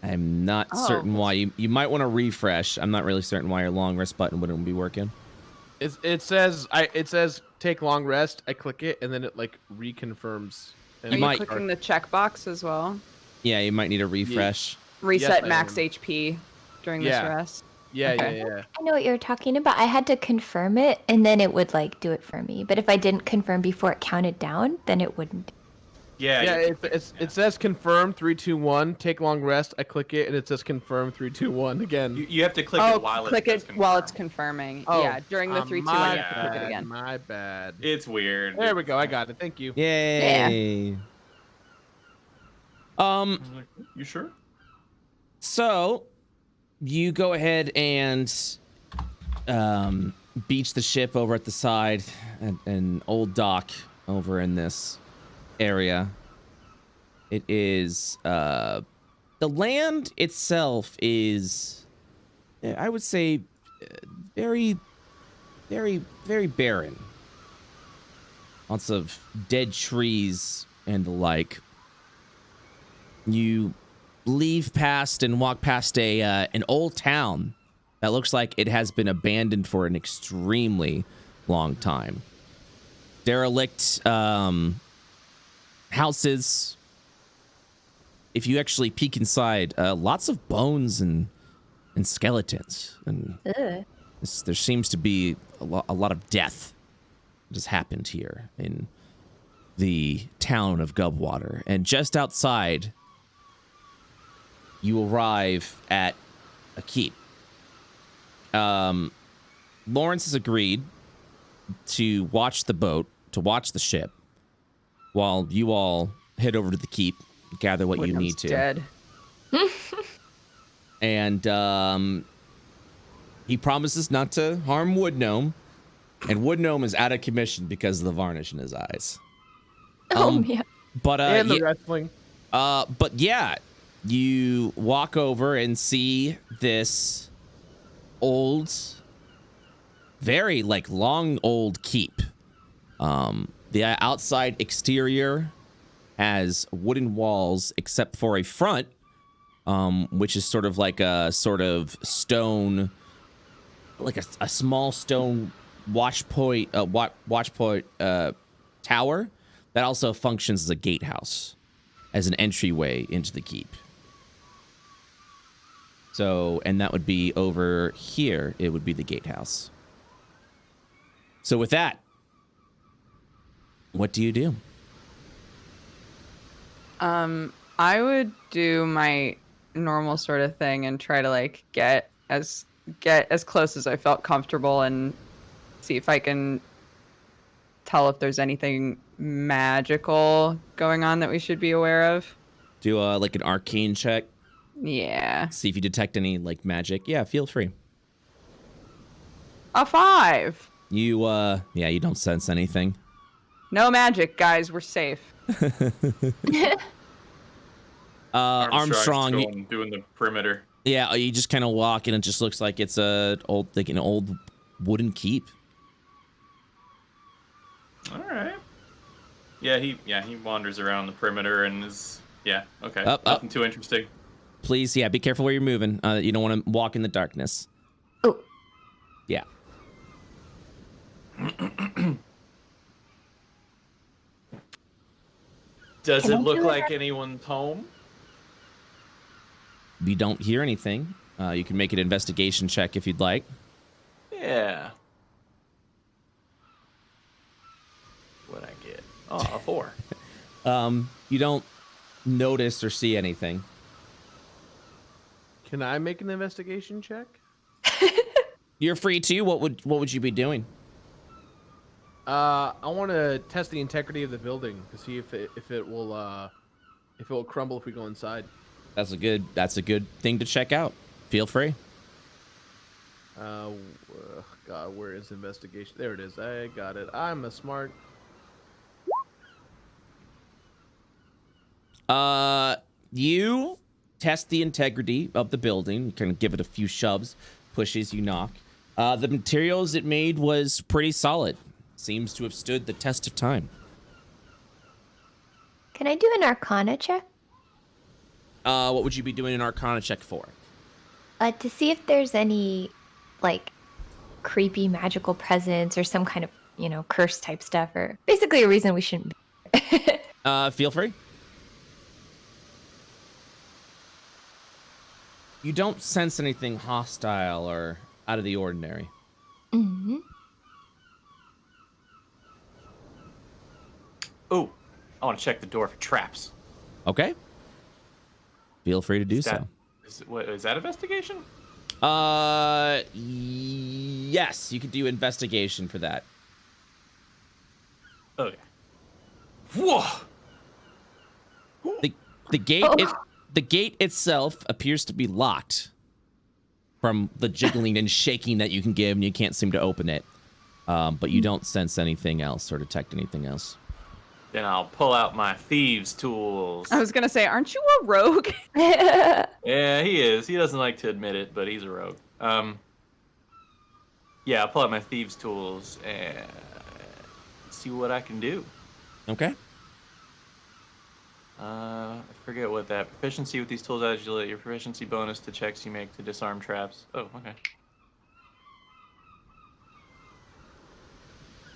I'm not Oh. certain why. You might want to refresh. I'm not really certain why your long rest button wouldn't be working. It says take long rest. I click it and then it like reconfirms. And Are you might- clicking the checkbox as well? Yeah, you might need a refresh. Reset I max am. HP during Yeah. this rest. Yeah, Okay. yeah. I know what you're talking about. I had to confirm it, and then it would like do it for me. But if I didn't confirm before it counted down, then it wouldn't. Yeah, Yeah, you- it says confirm 3, 2, 1. Take long rest. I click it and it says confirm 3, 2, 1 again. you have to click Oh, it while click it it while it's confirming. Oh, Yeah, during the 3, 2, 1, my you have to click it bad, again. My bad. It's weird. There we go. I got it. Thank you. Yay! You sure? So you go ahead and beach the ship over at the side, an old dock over in this area. It is the land itself is, I would say, very, very, very barren. Lots of dead trees and the like. You leave past and walk past an old town that looks like it has been abandoned for an extremely long time. Derelict houses. If you actually peek inside, lots of bones and skeletons, and Ugh. there seems to be a lot of death that has happened here in the town of Gubwater. And just outside, you arrive at a keep. Lawrence has agreed to watch the boat, to watch the ship, while you all head over to the keep, gather what you need to. Dead. And he promises not to harm Wood Gnome, and Wood Gnome is out of commission because of the varnish in his eyes. Oh man. But And the wrestling. but yeah, you walk over and see this old, very like long old keep. The outside exterior has wooden walls except for a front, which is sort of like a sort of stone, like a small stone watch point tower that also functions as a gatehouse, as an entryway into the keep. So, and that would be over here. It would be the gatehouse. So with that, what do you do? I would do my normal sort of thing and try to like get as close as I felt comfortable and see if I can tell if there's anything magical going on that we should be aware of. Do like an arcane check. Yeah. See if you detect any like magic. Yeah, feel free. A 5. You you don't sense anything. No magic, guys. We're safe. Armstrong, going, doing the perimeter. yeah, you just kind of walk and it just looks like it's an old wooden keep. All right. Yeah, he wanders around the perimeter and is okay. Nothing too interesting. Please, be careful where you're moving. You don't want to walk in the darkness. Oh. Yeah. Does Can it I look do like it? anyone's home? You don't hear anything. You can make an investigation check if you'd like. Yeah. What'd I get? Oh, a 4. You don't notice or see anything. Can I make an investigation check? You're free to. What would you be doing? I want to test the integrity of the building to see if it will crumble if we go inside. That's a good thing to check out. Feel free. God, where is investigation? There it is. I got it. I'm a smart. You test the integrity of the building. You kind of give it a few shoves, pushes, you knock. The materials it made was pretty solid. Seems to have stood the test of time. Can I do an Arcana check? What would you be doing an Arcana check for? To see if there's any, like, creepy magical presence or some kind of, curse type stuff, or basically a reason we shouldn't be. Feel free. You don't sense anything hostile or out of the ordinary. Mm-hmm. Oh, I want to check the door for traps. Okay. Feel free to do so. Is that investigation? Yes, you could do investigation for that. Okay. Whoa! The gate the gate itself appears to be locked from the jiggling and shaking that you can give, and you can't seem to open it. But you don't sense anything else or detect anything else. Then I'll pull out my thieves' tools. I was gonna say, aren't you a rogue? Yeah, he is. He doesn't like to admit it, but he's a rogue. Yeah, I'll pull out my thieves' tools and see what I can do. Okay. I forget what that proficiency with these tools adds your proficiency bonus to checks you make to disarm traps. Oh, okay.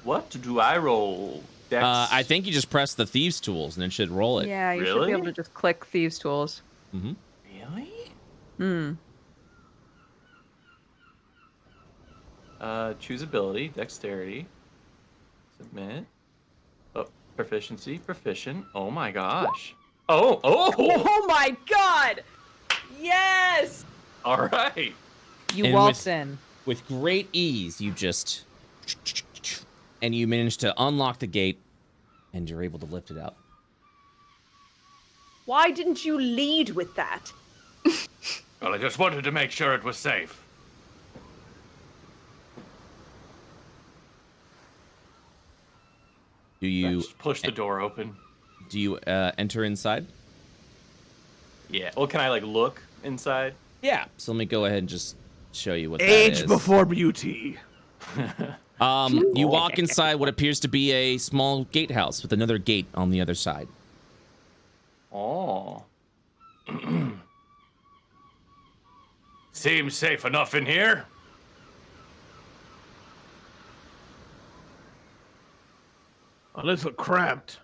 What do I roll? Dex? I think you just press the thieves' tools and it should roll it. Yeah, you should Really? be able to just click Thieves' Tools. Mm-hmm. Really? Hmm. Choose ability, dexterity, submit. Oh, proficiency, proficient. Oh my gosh. Oh! Oh my god! Yes! All right. You And waltz in. With great ease, you just... And you manage to unlock the gate, and you're able to lift it out. Why didn't you lead with that? Well, I just wanted to make sure it was safe. Do you Just push the door open. enter inside? Yeah. Well, can I like look inside? Yeah. So let me go ahead and just show you what that Age is. before beauty. You walk inside what appears to be a small gatehouse with another gate on the other side. Oh. Seems safe enough in here. A little cramped.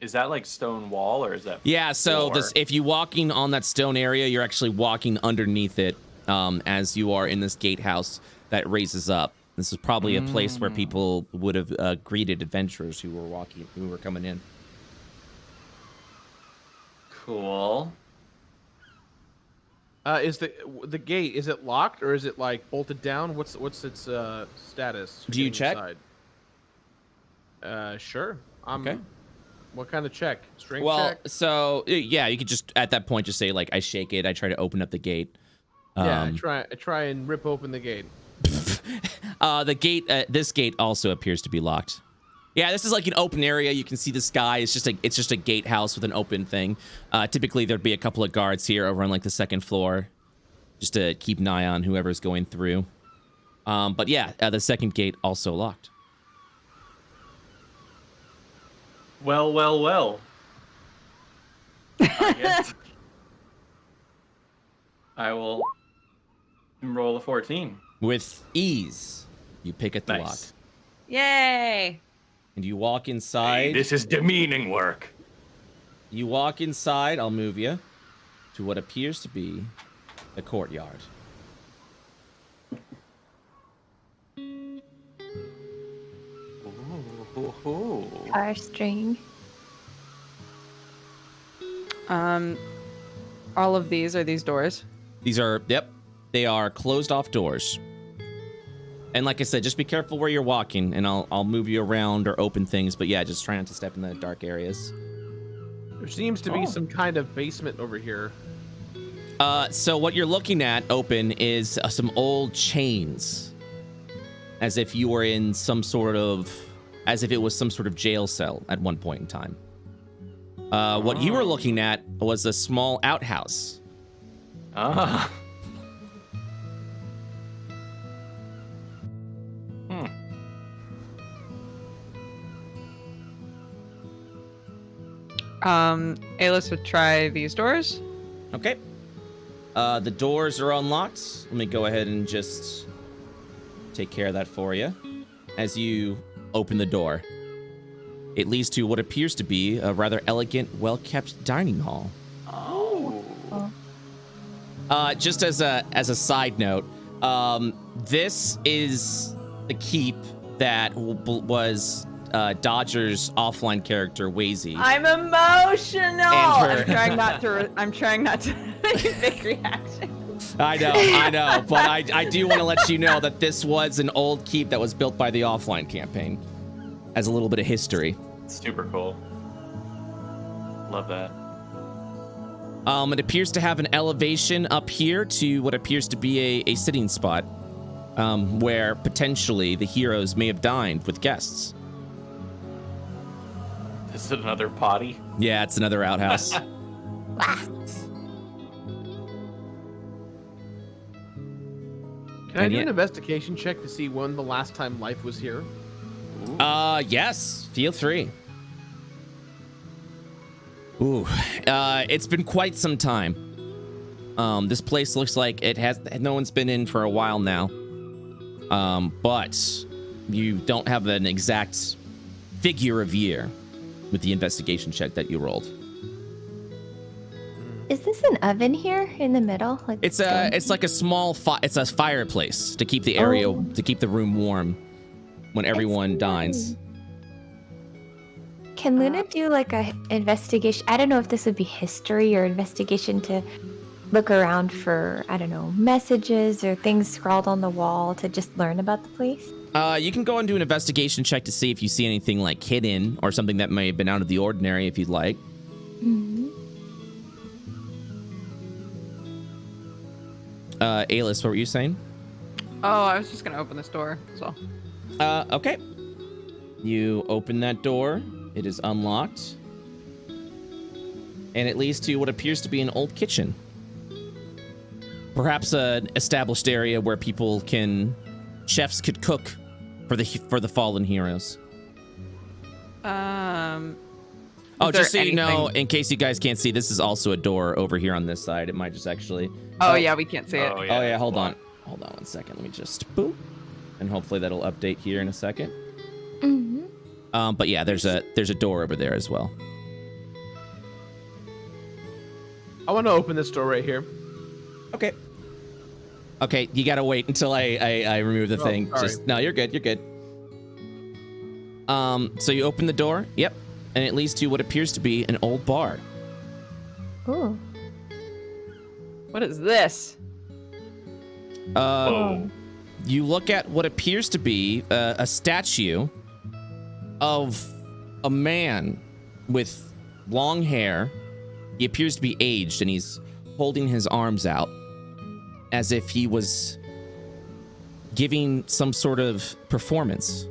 Is that like stone wall or is that? Yeah, so floor? if you're walking on that stone area, you're actually walking underneath it as you are in this gatehouse that raises up. This is probably a place where people would have greeted adventurers who were coming in. Cool. Is the gate, is it locked or is it like bolted down? What's its status? Do you getting check? inside? Sure. Okay. What kind of check? Strength Well, check? so yeah, you could just at that point just say like I shake it. I try to open up the gate. Yeah, I try and rip open the gate. The gate. This gate also appears to be locked. Yeah, this is like an open area. You can see the sky. It's just a gatehouse with an open thing. Typically, there'd be a couple of guards here over on like the second floor, just to keep an eye on whoever's going through. But yeah, the second gate also locked. Well. I guess I will roll a 14. With ease, you pick at the lock. Nice. Yay! And you walk inside. Hey, this is demeaning work. You walk inside, I'll move you, to what appears to be the courtyard. Our string. All of these are these doors. These are, yep, they are closed off doors. And like I said, just be careful where you're walking, and I'll move you around or open things. But yeah, just try not to step in the dark areas. There seems to be some kind of basement over here. So what you're looking at open is some old chains. As if you were in some sort of, as if it was some sort of jail cell at one point in time. What you were looking at was a small outhouse. Ah. Aylis would try these doors. Okay. The doors are unlocked. Let me go ahead and just take care of that for you. As you open the door, it leads to what appears to be a rather elegant, well-kept dining hall. Just as a side note, this is the keep that was Dodger's offline character Wazy. I'm emotional. And her- I'm trying not to make a big reaction. I know, but I do want to let you know that this was an old keep that was built by the offline campaign. As a little bit of history. Super cool. Love that. It appears to have an elevation up here to what appears to be a sitting spot, where potentially the heroes may have dined with guests. This is another potty. Yeah, it's another outhouse. Can I do an investigation check to see when the last time life was here? Yes, feel free. Ooh, it's been quite some time. This place looks like no one's been in for a while now. But you don't have an exact figure of year with the investigation check that you rolled. Is this an oven here in the middle? Like It's like a small it's a fireplace to keep the area to keep the room warm when everyone dines. Can Luna do like a investigation? I don't know if this would be history or investigation to look around for, I don't know, messages or things scrawled on the wall to just learn about the place. You can go and do an investigation check to see if you see anything like hidden or something that may have been out of the ordinary if you'd like. Aylis, what were you saying? Oh, I was just gonna open this door. So. Okay. You open that door. It is unlocked. And it leads to what appears to be an old kitchen. Perhaps an established area where chefs could cook for the fallen heroes. Just so you know, in case you guys can't see, this is also a door over here on this side. It might just actually... Oh, yeah, we can't see it. Oh, Oh, yeah, hold on. Hold on one second. Let me just... Boop. And hopefully that'll update here in a second. But yeah, there's a door over there as well. I want to open this door right here. Okay. Okay, you gotta wait until I remove the thing. Sorry. No, you're good. You're good. So you open the door. Yep. And it leads to what appears to be an old bar. Ooh. What is this? You look at what appears to be a statue of a man with long hair. He appears to be aged, and he's holding his arms out as if he was giving some sort of performance.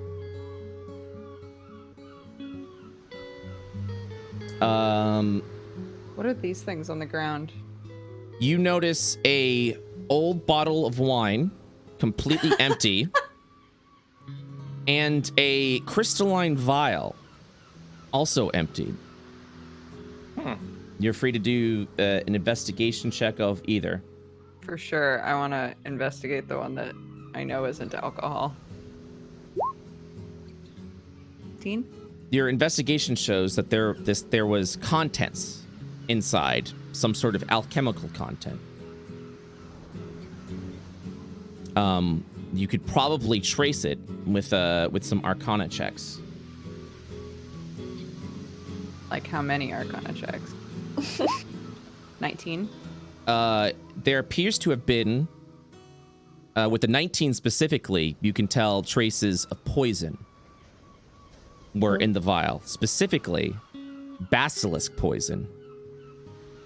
What are these things on the ground? You notice a old bottle of wine, completely empty, and a crystalline vial, also emptied. You're free to do an investigation check of either. For sure, I want to investigate the one that I know isn't alcohol. 18? Your investigation shows that there was contents inside, some sort of alchemical content. You could probably trace it with some Arcana checks. Like how many Arcana checks? 19. There appears to have been, with the 19 specifically, you can tell traces of poison were in the vial. Specifically, basilisk poison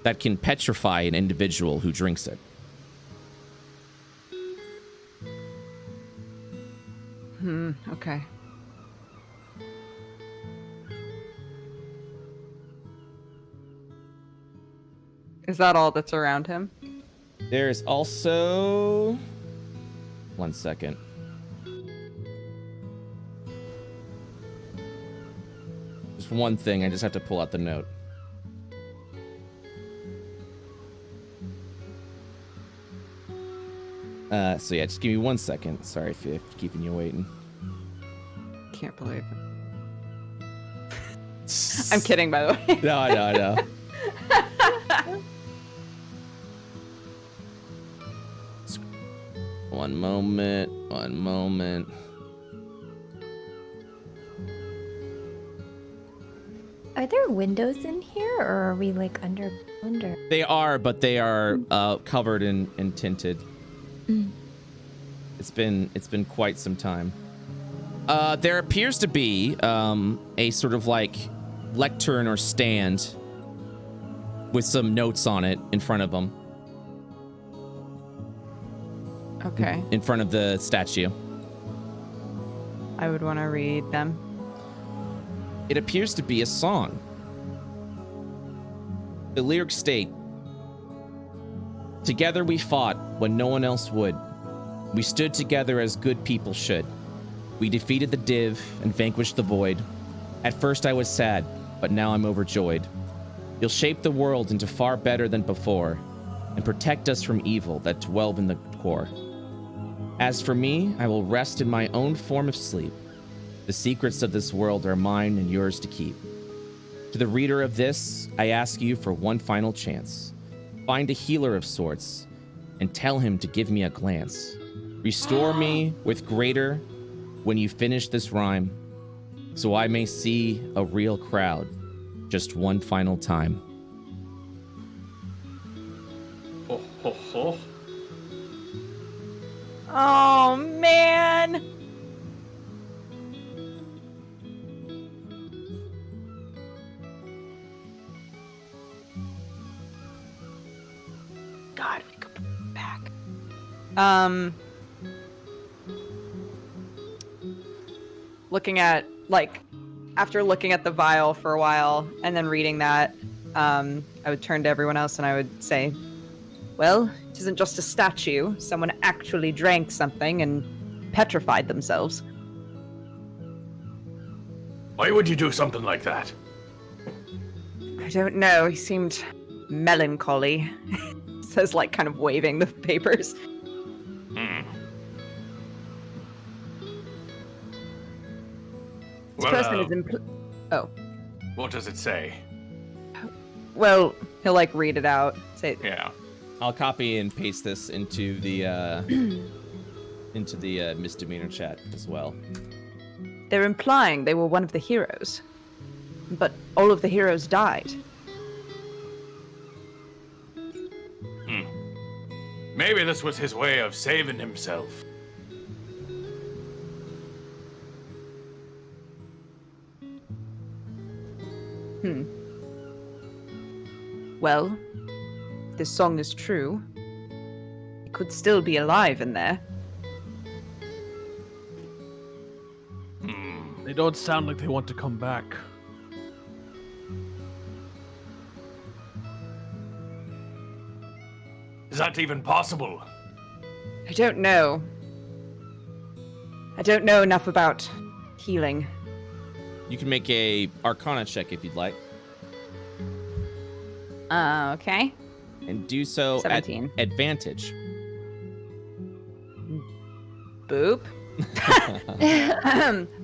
that can petrify an individual who drinks it. Okay. Is that all that's around him? There's also... One second. Just one thing, I just have to pull out the note. So yeah, just give me 1 second. Sorry if keeping you waiting. Can't believe it. I'm kidding, by the way. No, I know. One moment. Are there windows in here, or are we like underground? Or... They are, but they are covered and tinted. It's been quite some time. There appears to be a sort of like lectern or stand with some notes on it in front of them. Okay. In front of the statue. I would want to read them. It appears to be a song. The lyrics state, "Together we fought when no one else would. We stood together as good people should. We defeated the div and vanquished the void. At first I was sad, but now I'm overjoyed. You'll shape the world into far better than before, and protect us from evil that dwell in the core. As for me, I will rest in my own form of sleep. The secrets of this world are mine and yours to keep. To the reader of this, I ask you for one final chance. Find a healer of sorts, and tell him to give me a glance. Restore me with greater when you finish this rhyme, so I may see a real crowd just one final time." Ho, ho, ho. Oh, man. God, we could put it back. Looking at, after looking at the vial for a while and then reading that, I would turn to everyone else and I would say, well, it isn't just a statue. Someone actually drank something and petrified themselves. Why would you do something like that? I don't know. He seemed melancholy. Says, kind of waving the papers. This person is Oh. What does it say? Well, he'll, read it out. Say, Yeah. I'll copy and paste this into the misdemeanor chat as well. they're implying they were one of the heroes. But all of the heroes died. Maybe this was his way of saving himself. Well, if this song is true, it could still be alive in there. They don't sound like they want to come back. Is that even possible? I don't know. I don't know enough about healing. You can make a Arcana check if you'd like, Okay. and do so 17. at advantage. Boop.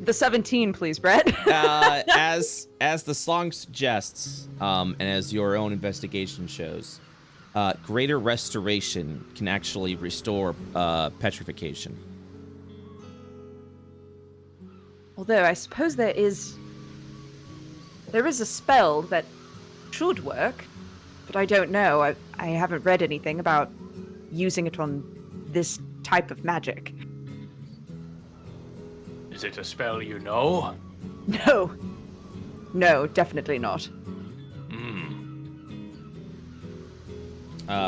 The 17, please, Brett. As the song suggests, and as your own investigation shows, greater restoration can actually restore petrification. Although I suppose there is a spell that should work, but I don't know. I haven't read anything about using it on this type of magic. Is it a spell you know? No, definitely not.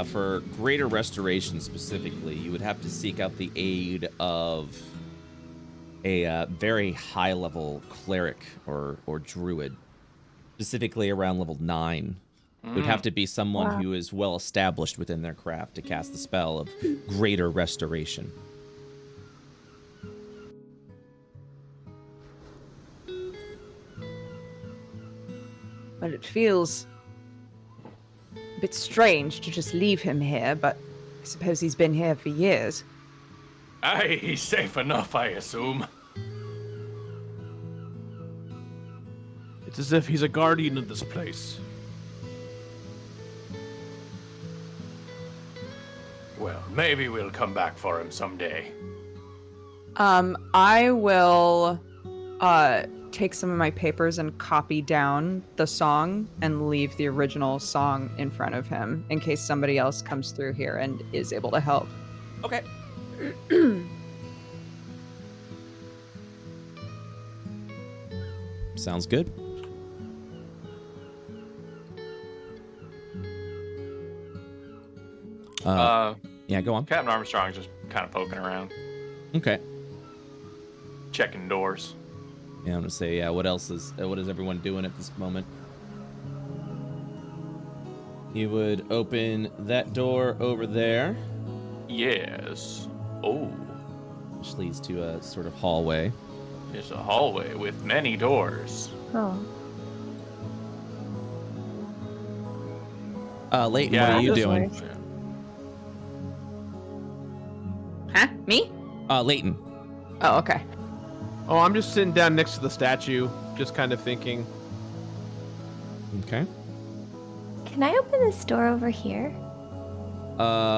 For greater restoration specifically, you would have to seek out the aid of a very high-level cleric or druid, specifically around level 9. It would have to be someone who is well established within their craft to cast the spell of greater restoration. Well, it feels a bit strange to just leave him here, but I suppose he's been here for years. Aye, he's safe enough, I assume. It's as if he's a guardian of this place. Well, maybe we'll come back for him someday. I will take some of my papers and copy down the song and leave the original song in front of him in case somebody else comes through here and is able to help. Okay. Sounds good. Yeah, go on. Captain Armstrong's just kind of poking around, Okay. checking doors. Yeah, I'm gonna say, yeah. What is everyone doing at this moment? You would open that door over there, Yes. Oh, which leads to a sort of hallway. it's a hallway with many doors. Oh. Leighton, Yeah, what are you this doing? works. Huh? Me? Leighton. Oh, okay. Oh, I'm just sitting down next to the statue, just kind of thinking. Okay. Can I open this door over here?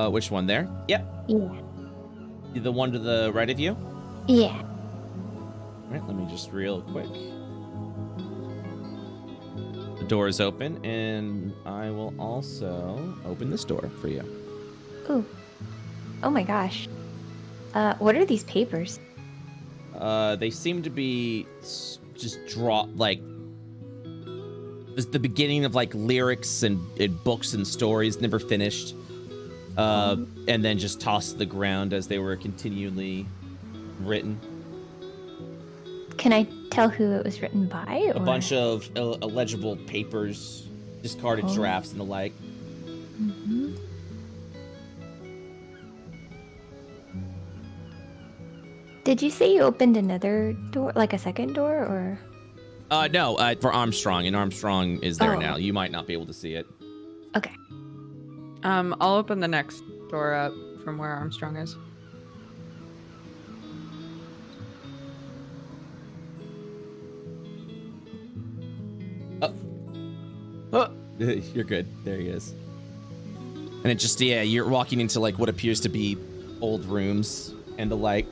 Which one there? Yep. Yeah. The one to the right of you? Yeah. All right, let me just real quick. The door is open, and I will also open this door for you. Ooh. Oh my gosh. What are these papers? They seem to be just like this the beginning of like lyrics and books and stories never finished, and then just tossed to the ground as they were continually written. Can I tell who it was written by? A bunch of illegible papers, discarded Oh. drafts and the like. Mhm. Did you say you opened another door, like a second door, or? No, for Armstrong, and Armstrong is there Oh. now. You might not be able to see it. Okay. I'll open the next door up from where Armstrong is. You're good. There he is. And it just, yeah, you're walking into like what appears to be old rooms and the like.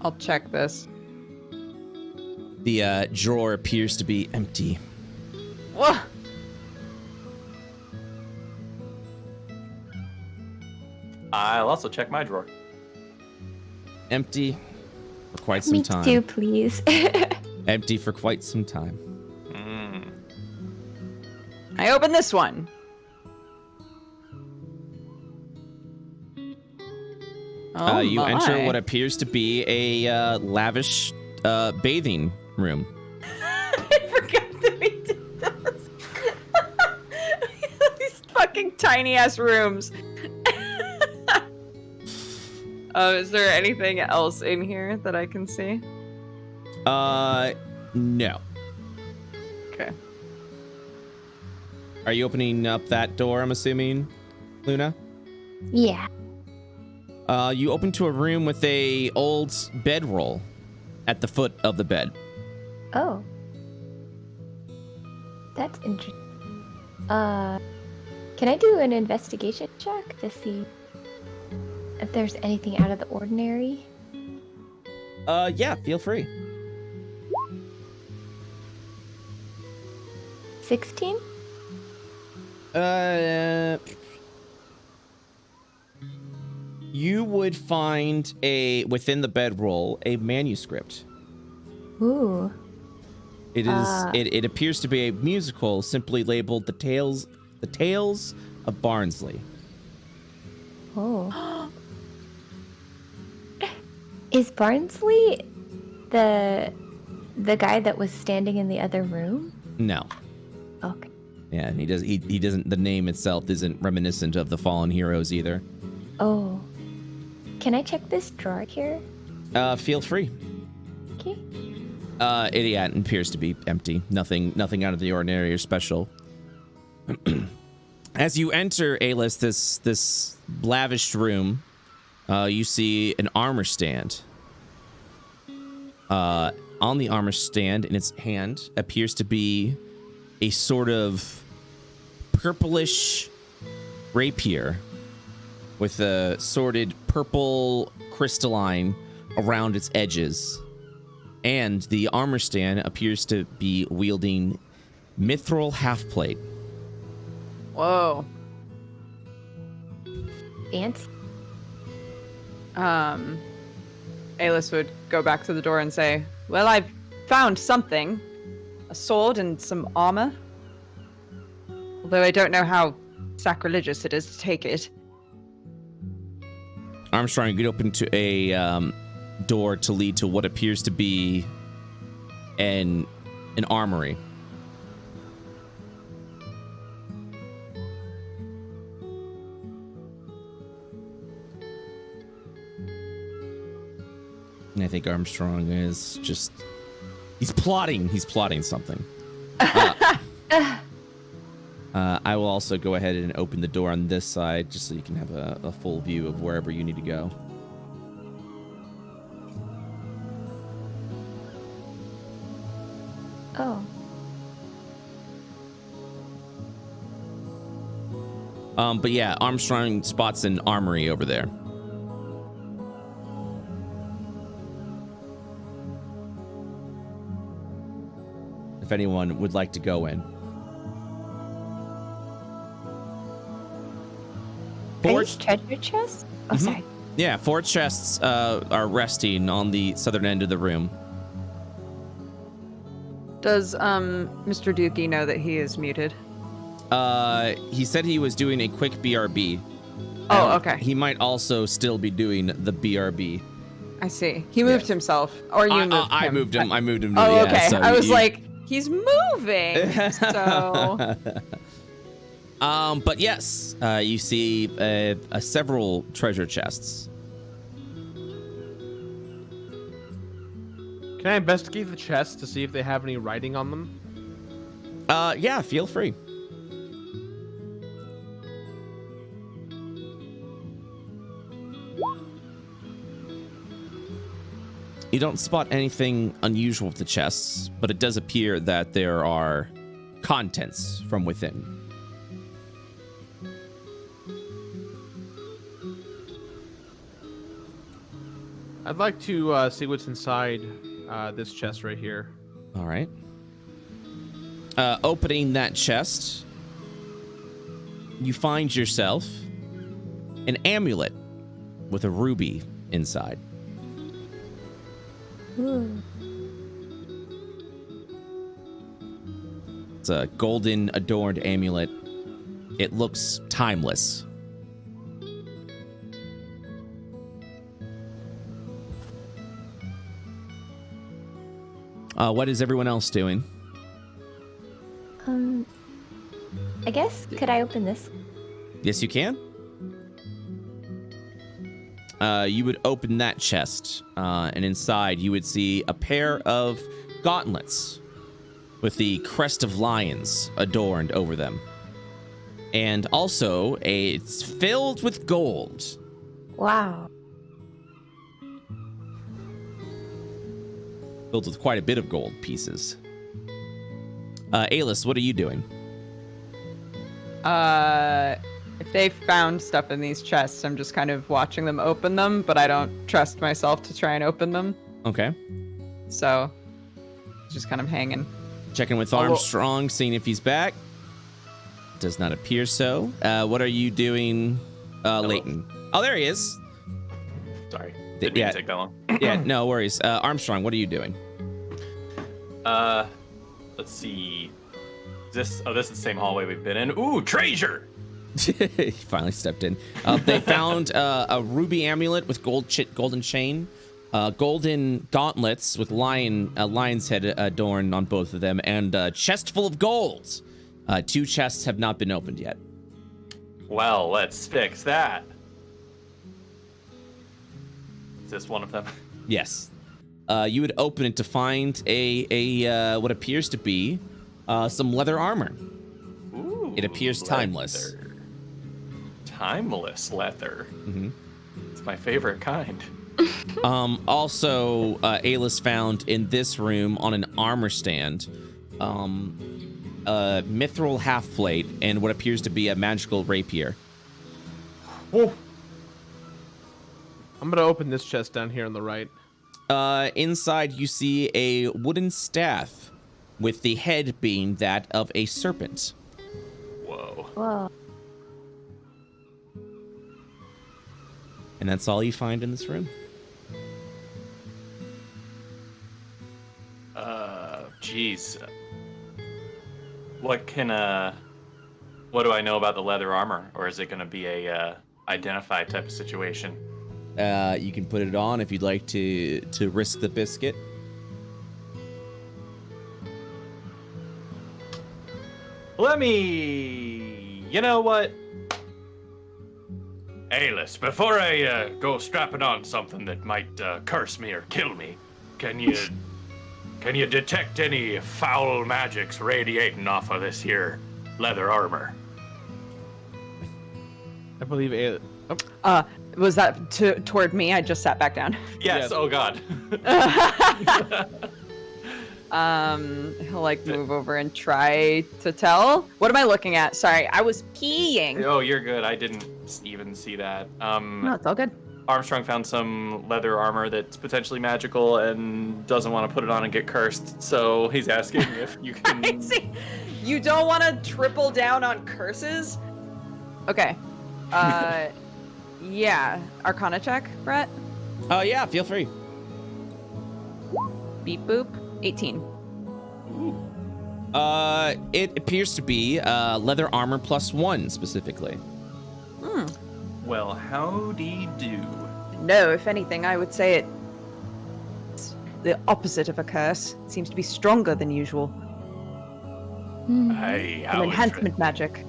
I'll check this. The drawer appears to be empty. Whoa! I'll also check my drawer. Empty for quite some Me time. too, please. Empty for quite some time. I open this one. Oh You my. enter what appears to be a lavish bathing room. I forgot that we did this. These fucking tiny ass rooms. Is there anything else in here that I can see? No. Okay. Are you opening up that door, I'm assuming, Luna? Yeah. You open to a room with a old bedroll at the foot of the bed. Oh. That's interesting. Can I do an investigation check to see if there's anything out of the ordinary? Yeah, feel free. 16? You would find within the bedroll a manuscript. Ooh. It is it appears to be a musical simply labeled The Tales of Barnsley. Oh. Is Barnsley the guy that was standing in the other room? No. Okay. Yeah, and he doesn't, the name itself isn't reminiscent of the fallen heroes either. Oh. Can I check this drawer here? Feel free. Okay. It appears to be empty. Nothing out of the ordinary or special. As you enter, Alis, this lavish room, you see an armor stand. On the armor stand, in its hand, appears to be a sort of purplish rapier with a sordid purple crystalline around its edges. And the armor stand appears to be wielding mithril half-plate. Whoa. Fancy. Alis would go back to the door and say, well, I've found something. A sword and some armor. Although I don't know how sacrilegious it is to take it. Armstrong, you get open to a door to lead to what appears to be an armory. And I think Armstrong is just... He's plotting something. I will also go ahead and open the door on this side, just so you can have a full view of wherever you need to go. Oh. But yeah, Armstrong spots an armory over there. If anyone would like to go in. Are these treasure chests? Oh, sorry. Yeah, 4 chests are resting on the southern end of the room. Does Mr. Dookie know that he is muted? He said he was doing a quick BRB. Oh, okay. He might also still be doing the BRB. I see. He moved himself, or you moved him. I moved him. I moved him. Oh, yeah, okay. so I was like, he's moving. So. But yes, you see several treasure chests. Can I investigate the chests to see if they have any writing on them? Yeah, feel free. You don't spot anything unusual with the chests, but it does appear that there are contents from within. I'd like to see what's inside this chest right here. All right. Opening that chest, you find yourself an amulet with a ruby inside. Ooh. It's a golden adorned amulet. It looks timeless. What is everyone else doing? I guess, could I open this? Yes, you can. You would open that chest, and inside you would see a pair of gauntlets with the crest of lions adorned over them. And also, it's filled with gold. Wow. Filled with quite a bit of gold pieces. Alis, what are you doing? If they found stuff in these chests, I'm just kind of watching them open them, but I don't trust myself to try and open them. Okay. So, just kind of hanging. Checking with Armstrong, seeing if he's back. Does not appear so. What are you doing, Leighton? Oh, there he is. Sorry. Didn't mean to take that long. Yeah, no worries. Armstrong, what are you doing? Let's see. This is the same hallway we've been in. Ooh, treasure! He finally stepped in. They found a ruby amulet with golden chain, golden gauntlets with lion's head adorned on both of them, and a chest full of gold. 2 chests have not been opened yet. Well, let's fix that. Is this one of them? Yes. You would open it to find a what appears to be some leather armor. Ooh, It appears timeless. leather. Timeless leather. Mm-hmm. It's my favorite kind. Also, Alis found in this room on an armor stand a mithril half plate and what appears to be a magical rapier. Whoa. I'm gonna open this chest down here on the right. Inside, you see a wooden staff with the head being that of a serpent. Whoa. Whoa. And that's all you find in this room. Jeez. What do I know about the leather armor? Or is it gonna be a identify type of situation? You can put it on if you'd like to risk the biscuit. You know what? Alis, before I go strapping on something that might curse me or kill me, can you detect any foul magics radiating off of this here leather armor? I believe Was that toward me? I just sat back down. Yes, oh god. He'll like move over and try to tell. What am I looking at? Sorry, I was peeing. Oh, you're good. I didn't even see that. No, it's all good. Armstrong found some leather armor that's potentially magical and doesn't want to put it on and get cursed, so he's asking if you can... I see. You don't want to triple down on curses? Okay. Yeah. Arcana check, Brett? Oh, yeah, feel free. Beep boop. 18. It appears to be leather armor +1 specifically. Well, howdy do. No, if anything, I would say it's the opposite of a curse. It seems to be stronger than usual. Hey, An how enhancement magic.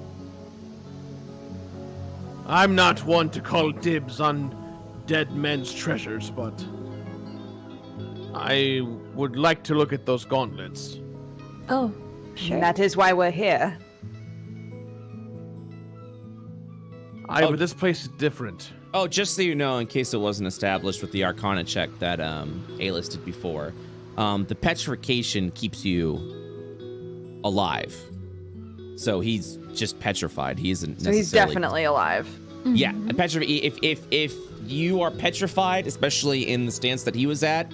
I'm not one to call dibs on dead men's treasures, but I would like to look at those gauntlets. Oh, sure. And that is why we're here. But this place is different. Oh, just so you know, in case it wasn't established with the Arcana check that Alis did before, the petrification keeps you alive. So he's just petrified. He isn't necessarily... So he's definitely alive. Yeah, if you are petrified, especially in the stance that he was at,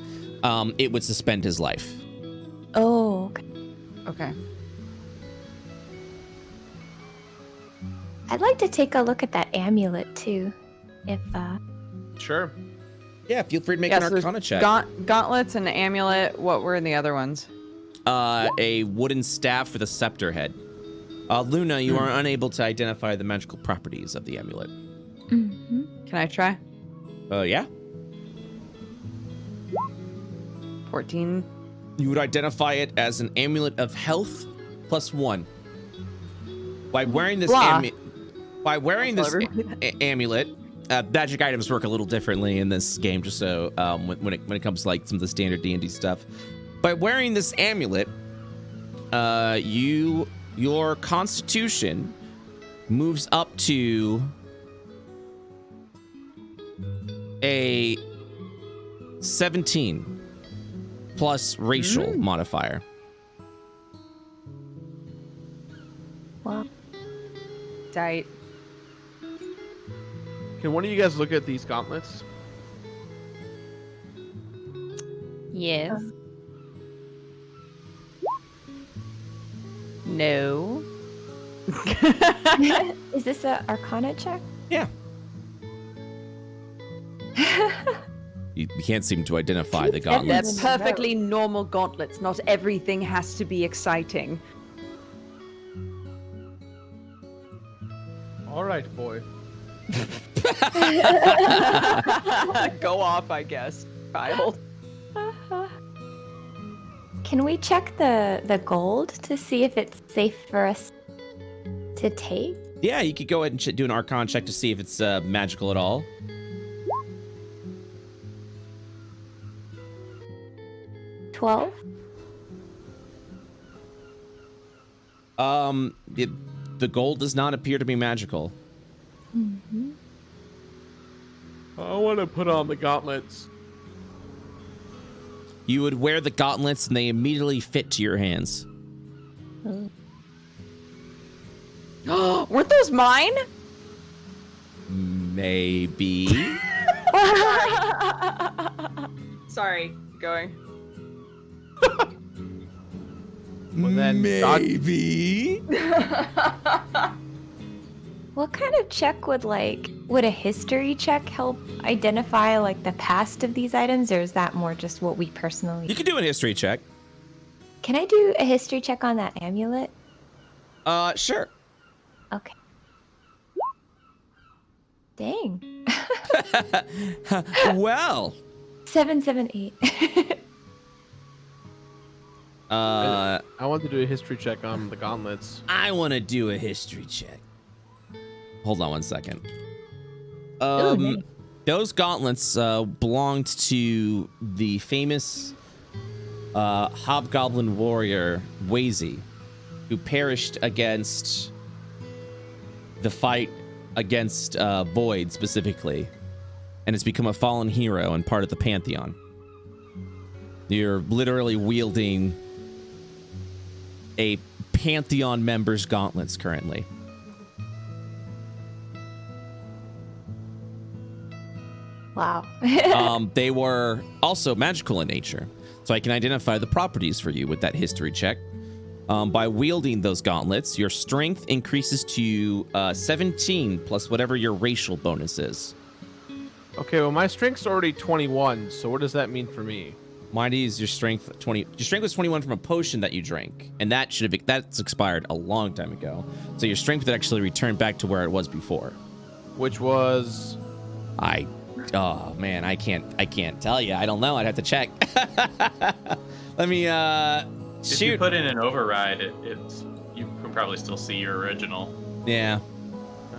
it would suspend his life. Oh, okay. Okay. I'd like to take a look at that amulet too, if Sure. Yeah, feel free to make an so Arcana check. Gauntlets and amulet. What were in the other ones? a wooden staff with a scepter head. Luna, you are unable to identify the magical properties of the amulet. Mm-hmm. Can I try? Yeah. 14. You would identify it as an amulet of health +1. By wearing this Blah. amulet, magic items work a little differently in this game. Just so when it comes to like some of the standard D&D stuff, by wearing this amulet, your constitution moves up to a 17 plus racial modifier. Wow. Tight. Can one of you guys look at these gauntlets? Yes. No. Is this a Arcana check? Yeah. You can't seem to identify the They're gauntlets. perfectly normal gauntlets. Not everything has to be exciting. All right, boy. Go off, I guess, child. Can we check the gold to see if it's safe for us to take? Yeah, you could go ahead and do an Arcana check to see if it's magical at all. 12? The gold does not appear to be magical. Mm-hmm. I want to put on the gauntlets. You would wear the gauntlets and they immediately fit to your hands. Weren't those mine? Maybe. Sorry, going. Well, then Maybe. What kind of check would a history check help identify like the past of these items, or is that more just what we personally? You could do a history check. Can I do a history check on that amulet? Sure. Okay. Dang. Well. 7, 7, 8. I want to do a history check on the gauntlets. I want to do a history check. Hold on one second. Ooh, nice. Those gauntlets belonged to the famous hobgoblin warrior Wazy, who perished against the fight against Void specifically, and has become a fallen hero and part of the Pantheon. You're literally wielding a Pantheon member's gauntlets currently. Wow. They were also magical in nature, so I can identify the properties for you with that history check. By wielding those gauntlets, your strength increases to 17 plus whatever your racial bonus is. Okay, well, my strength's already 21, so what does that mean for me? Mighty is your strength 20. Your strength was 21 from a potion that you drank, and that's expired a long time ago. So your strength would actually return back to where it was before. Which was... Oh man, I can't tell you. I don't know. I'd have to check. Let me If you put in an override, it's you can probably still see your original. Yeah.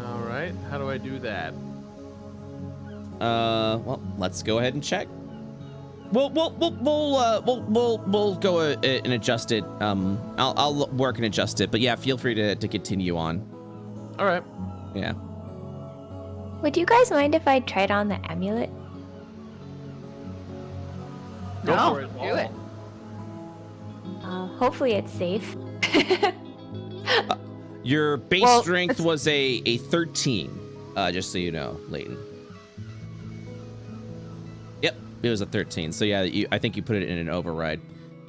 All right, how do I do that? Well, let's go ahead and check. We'll go and adjust it. I'll work and adjust it. But yeah, feel free to continue on. All right. Yeah. Would you guys mind if I tried on the amulet? Go No, for it. do it. Hopefully it's safe. Your base Well, strength was a 13. Just so you know, Leighton. Yep, it was a 13. So yeah, I think you put it in an override.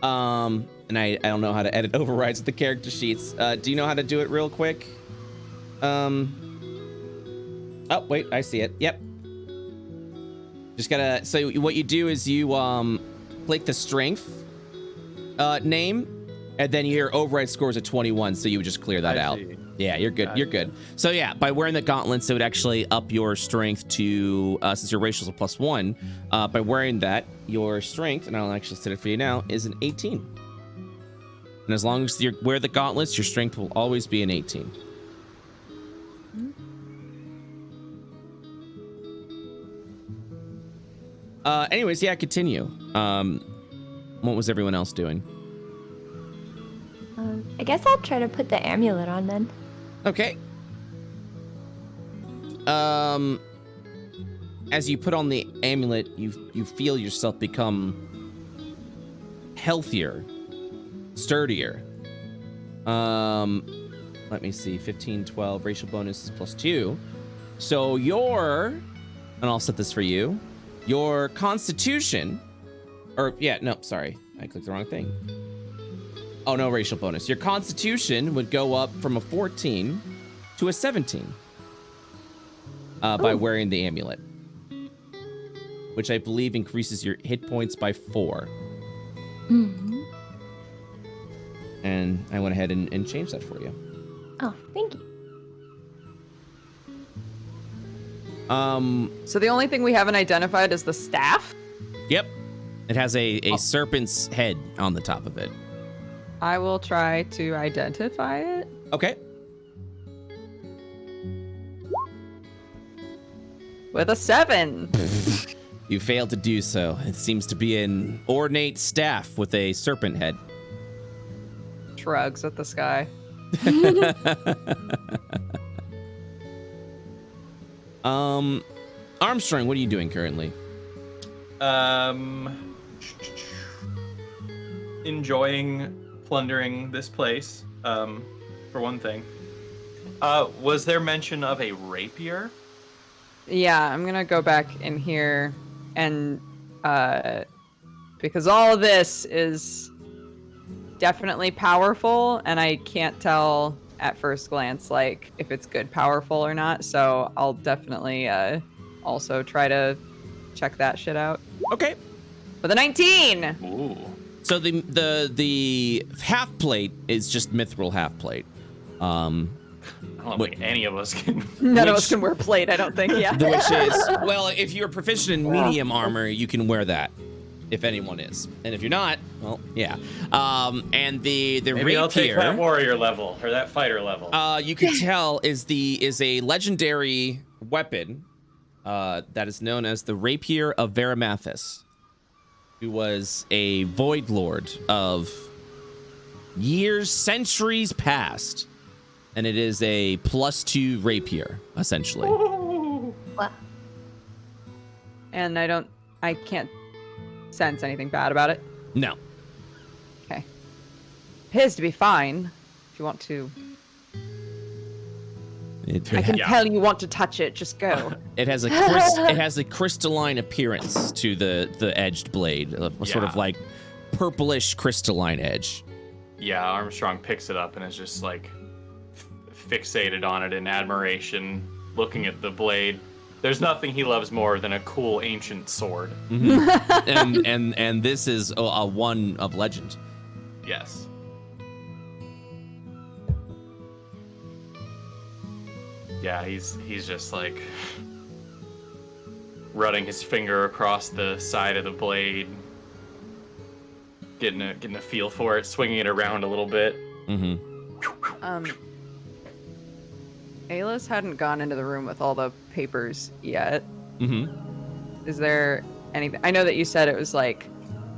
And I don't know how to edit overrides with the character sheets. Do you know how to do it real quick? Oh, wait, I see it. Yep. Just gotta, so what you do is you click the strength name, And then your override score is a 21, so you would just clear that out. See. Yeah, you're good. You're good. So yeah, by wearing the gauntlets, it would actually up your strength to, since your racial is a +1, by wearing that, your strength, and I'll actually set it for you now, is an 18. And as long as you wear the gauntlets, your strength will always be an 18. Anyways, yeah, continue. What was everyone else doing? I guess I'll try to put the amulet on then. Okay. As you put on the amulet, you feel yourself become healthier, sturdier. Let me see, 15, 12, racial bonus is +2. So and I'll set this for you, your constitution, I clicked the wrong thing. Oh, no racial bonus. Your constitution would go up from a 14 to a 17 by wearing the amulet, which I believe increases your hit points by 4. Mm-hmm. And I went ahead and changed that for you. Oh, thank you. So the only thing we haven't identified is the staff. Yep. It has a serpent's head on the top of it. I will try to identify it. Okay. With a 7. You failed to do so. It seems to be an ornate staff with a serpent head. Shrugs at the sky. Armstrong, what are you doing currently? Enjoying plundering this place, for one thing. Was there mention of a rapier? Yeah, I'm gonna go back in here and because all of this is definitely powerful, and I can't tell at first glance like if it's good powerful or not. So I'll definitely also try to check that shit out. Okay. With a 19. Ooh. So the half plate is just mithril half plate. I don't think any of us can. None of us can wear plate, I don't think. Yeah. Which is, well, if you're proficient in medium armor, you can wear that. If anyone is, and if you're not, well, yeah. And the Maybe rapier, I'll take that warrior level or that fighter level. You can tell is a legendary weapon that is known as the Rapier of Veramathus, who was a void lord of centuries past, and it is a +2 rapier essentially. What? And I can't sense anything bad about it. No. Okay. Appears to be fine. If you want to, I can tell you want to touch it. Just go. It has a crystalline appearance to the edged blade, sort of like purplish crystalline edge. Yeah, Armstrong picks it up and is just like fixated on it in admiration, looking at the blade. There's nothing he loves more than a cool ancient sword. Mm-hmm. and this is a one of legend. Yes. Yeah, he's just like running his finger across the side of the blade, getting a feel for it, swinging it around a little bit. Mm-hmm. Aylis hadn't gone into the room with all the papers yet. Mm-hmm. Is there anything? I know that you said it was like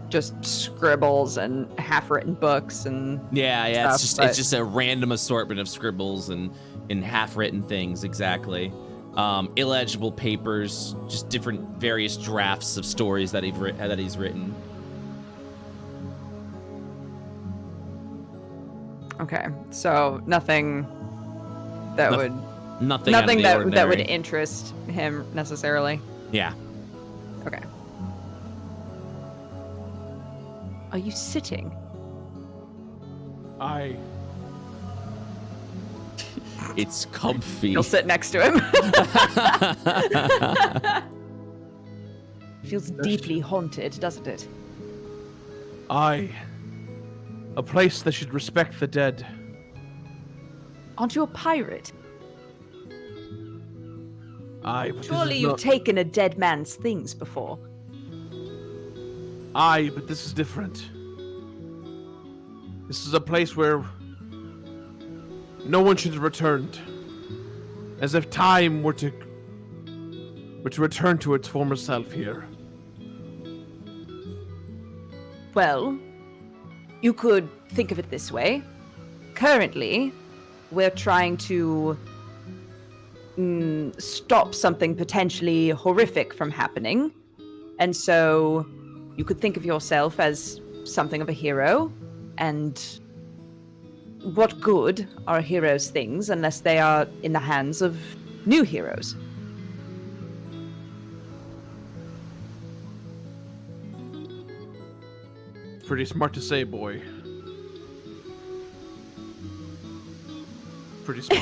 just scribbles and half-written books and yeah. stuff, It's just a random assortment of scribbles and half-written things. Exactly. Illegible papers, just different various drafts of stories that he's written. Okay, so nothing that would nothing out of the that ordinary. would interest him necessarily. Yeah. Okay. Are you sitting? It's comfy. You'll sit next to him. Feels deeply haunted, doesn't it? I A place that should respect the dead. Aren't you a pirate? Aye, but Surely this is you've not... taken a dead man's things before. Aye, but this is different. This is a place where no one should have returned. As if time were to return to its former self here. Well, you could think of it this way. Currently, we're trying to stop something potentially horrific from happening. And so you could think of yourself as something of a hero. And what good are heroes' things unless they are in the hands of new heroes? Pretty smart to say, boy. Pretty smart.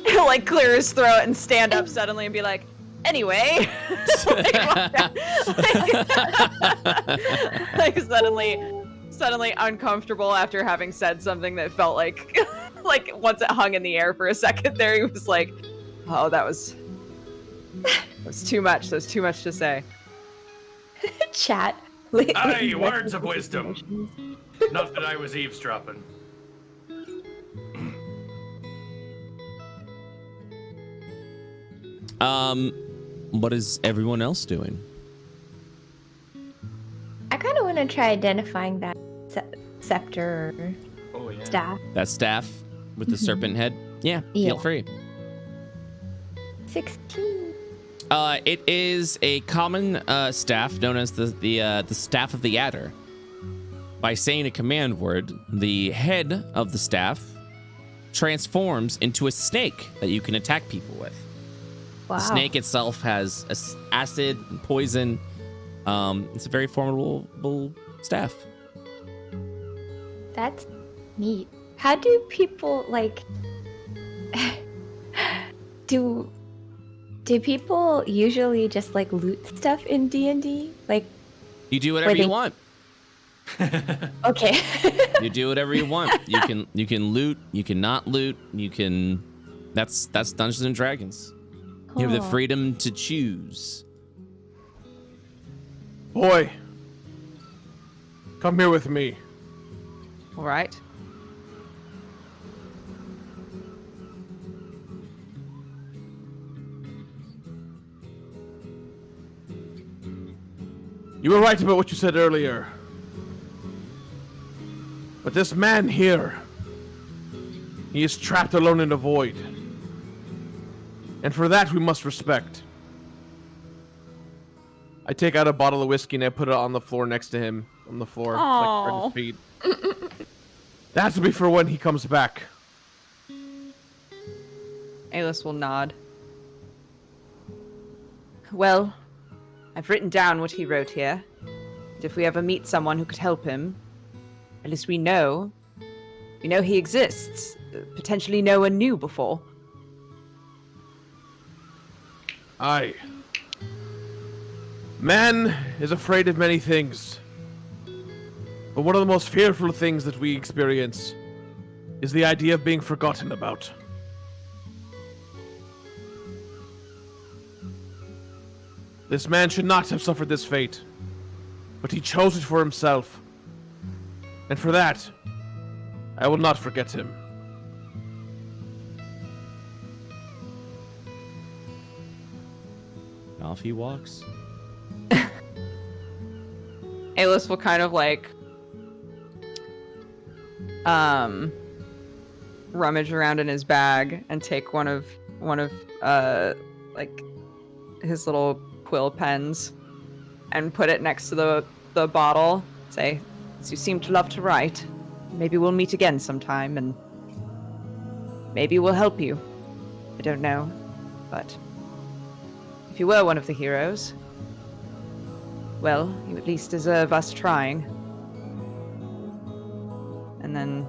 He'll like clear his throat and stand up suddenly and be like, anyway. like suddenly uncomfortable after having said something that felt like like once it hung in the air for a second there, he was like, oh, that was too much. That was too much to say. Chat. Aye, words of wisdom. Not that I was eavesdropping. What is everyone else doing? I kind of want to try identifying that scepter Oh yeah. staff. That staff with the serpent head? Yeah, Yeah. feel free. 16. It is a common staff known as the staff of the adder. By saying a command word, the head of the staff transforms into a snake that you can attack people with. Wow. The snake itself has acid and poison. It's a very formidable staff. That's neat. How do people like do people usually just like loot stuff in D&D? Like You do whatever you want. okay. You do whatever you want. You can loot. You can not loot. You can. That's Dungeons and Dragons. You have the Cool. freedom to choose. Boy, come here with me. All right. You were right about what you said earlier. But this man here, he is trapped alone in the void. And for that we must respect. I take out a bottle of whiskey and I put it on the floor next to him. On the floor, like right at his feet. That will be for when he comes back. Alis will nod. Well, I've written down what he wrote here. And if we ever meet someone who could help him, at least we know he exists. Potentially no one knew before. Aye. Man is afraid of many things. But one of the most fearful things that we experience is the idea of being forgotten about. This man should not have suffered this fate, but he chose it for himself. And for that, I will not forget him. Off he walks. Alis will kind of like rummage around in his bag and take one of like his little quill pens and put it next to the bottle. Say, "As you seem to love to write, maybe we'll meet again sometime and maybe we'll help you. I don't know, but if you were one of the heroes, well, you at least deserve us trying." And then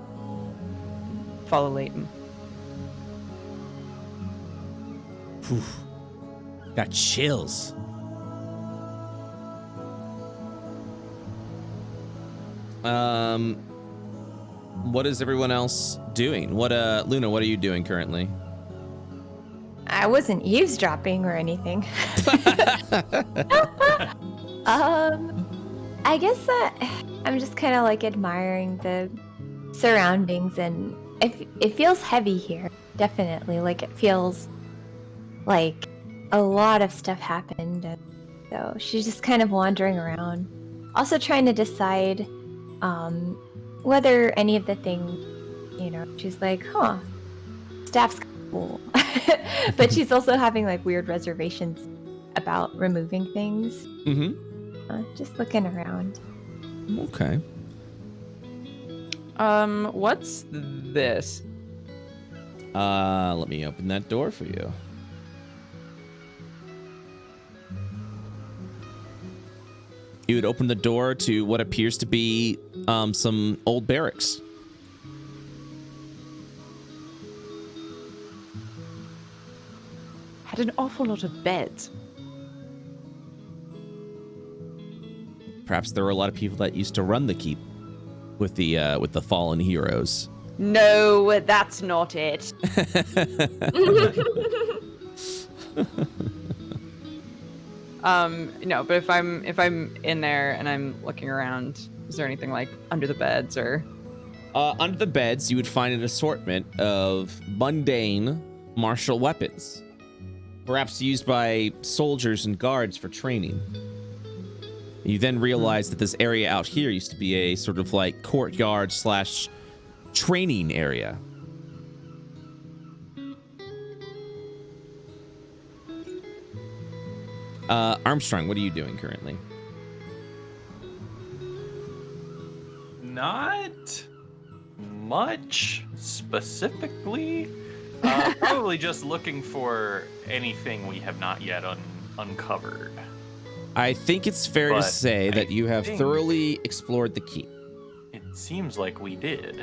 follow Leighton. Whew. Got chills. what is everyone else doing? Luna, what are you doing currently? I wasn't eavesdropping or anything. I guess I'm just kind of like admiring the surroundings, and it feels heavy here. Definitely, like it feels like a lot of stuff happened, and so she's just kind of wandering around, also trying to decide whether any of the things, she's like, staff's cool. But she's also having like weird reservations about removing things. Just looking around. Okay. What's this? Let me open that door for you. You would open the door to what appears to be some old barracks. Had an awful lot of beds. Perhaps there were a lot of people that used to run the keep with the fallen heroes. No, that's not it. No, but if I'm in there and I'm looking around, is there anything like under the beds or? Under the beds, you would find an assortment of mundane martial weapons, perhaps used by soldiers and guards for training. You then realize that this area out here used to be a sort of like courtyard / training area. Armstrong, what are you doing currently? Not much specifically. Probably just looking for anything we have not yet uncovered. I think it's fair to say that you have thoroughly explored the keep. It seems like we did.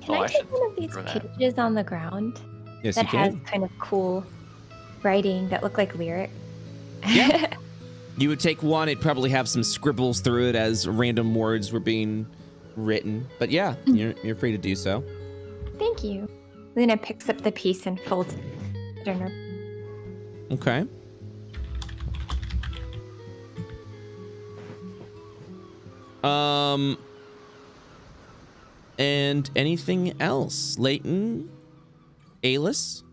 Can I take one of these pages on the ground? Yes, that you can. has kind of cool writing that look like lyrics. Yeah. You would take one, it'd probably have some scribbles through it as random words were being written. But yeah, you're free to do so. Thank you. Luna picks up the piece and folds it in her. Okay. And anything else? Leighton? Alice?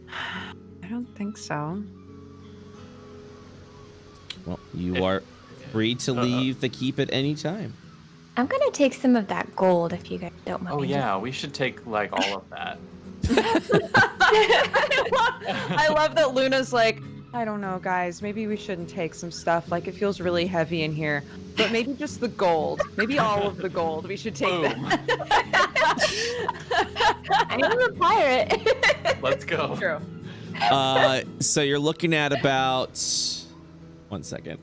I don't think so. Well, you are free to leave the keep at any time. I'm gonna take some of that gold if you guys don't mind. Oh yeah, we should take like all of that. I love that Luna's like, I don't know, guys. Maybe we shouldn't take some stuff. Like, it feels really heavy in here. But maybe just the gold. Maybe all of the gold. We should take that. I'm a pirate. Let's go. True. So you're looking at about... One second.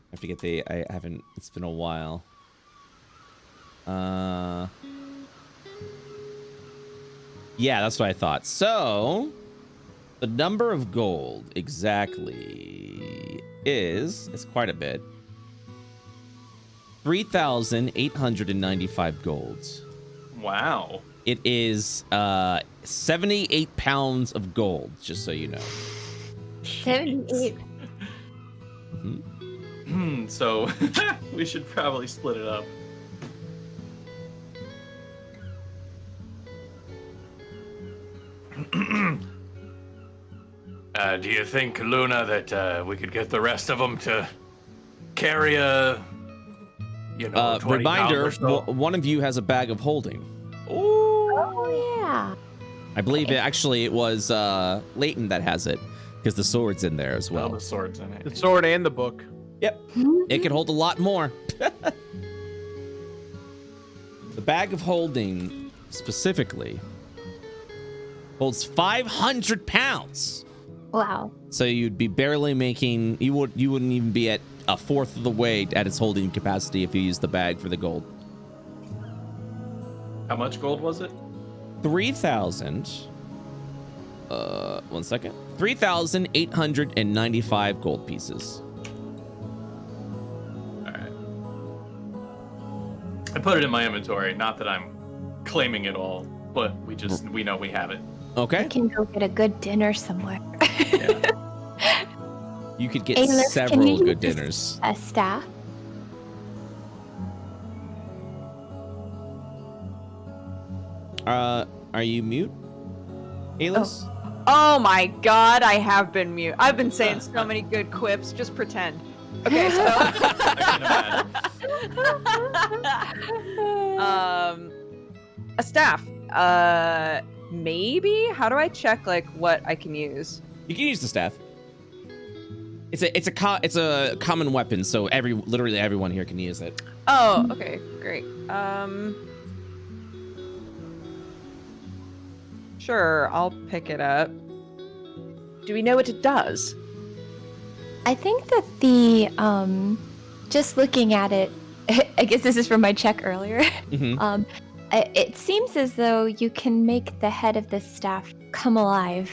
I have to get the... I haven't... It's been a while. Yeah, that's what I thought. So, the number of gold exactly is... It's quite a bit. 3,895 golds. Wow. It is 78 pounds of gold, just so you know. 78. So, we should probably split it up. Do you think, Luna, that we could get the rest of them to carry a, 20 reminder, pounds or so? one of you has a bag of holding. Oh, yeah. I believe it was Leighton that has it, because the sword's in there as well. Oh, the sword's in it. The sword and the book. Yep. It could hold a lot more. The bag of holding, specifically, holds 500 pounds. Wow. So you'd be barely making... You wouldn't even be at a fourth of the way at its holding capacity if you used the bag for the gold. How much gold was it? 3,000. 1 second. 3,895 gold pieces. All right. I put it in my inventory. Not that I'm claiming it all, but we know we have it. Okay. I can go get a good dinner somewhere. Yeah. You could get Aylis, can several you good use dinners. a staff? Are you mute, Aylis? Oh my god, I have been mute. I've been saying so many good quips. Just pretend. Okay, so I can imagine. a staff. Maybe. How do I check like what I can use? You can use the staff. It's a common weapon, so literally everyone here can use it. Oh, okay, great. Sure, I'll pick it up. Do we know what it does? I think that the just looking at it, I guess this is from my check earlier. Mhm. It seems as though you can make the head of the staff come alive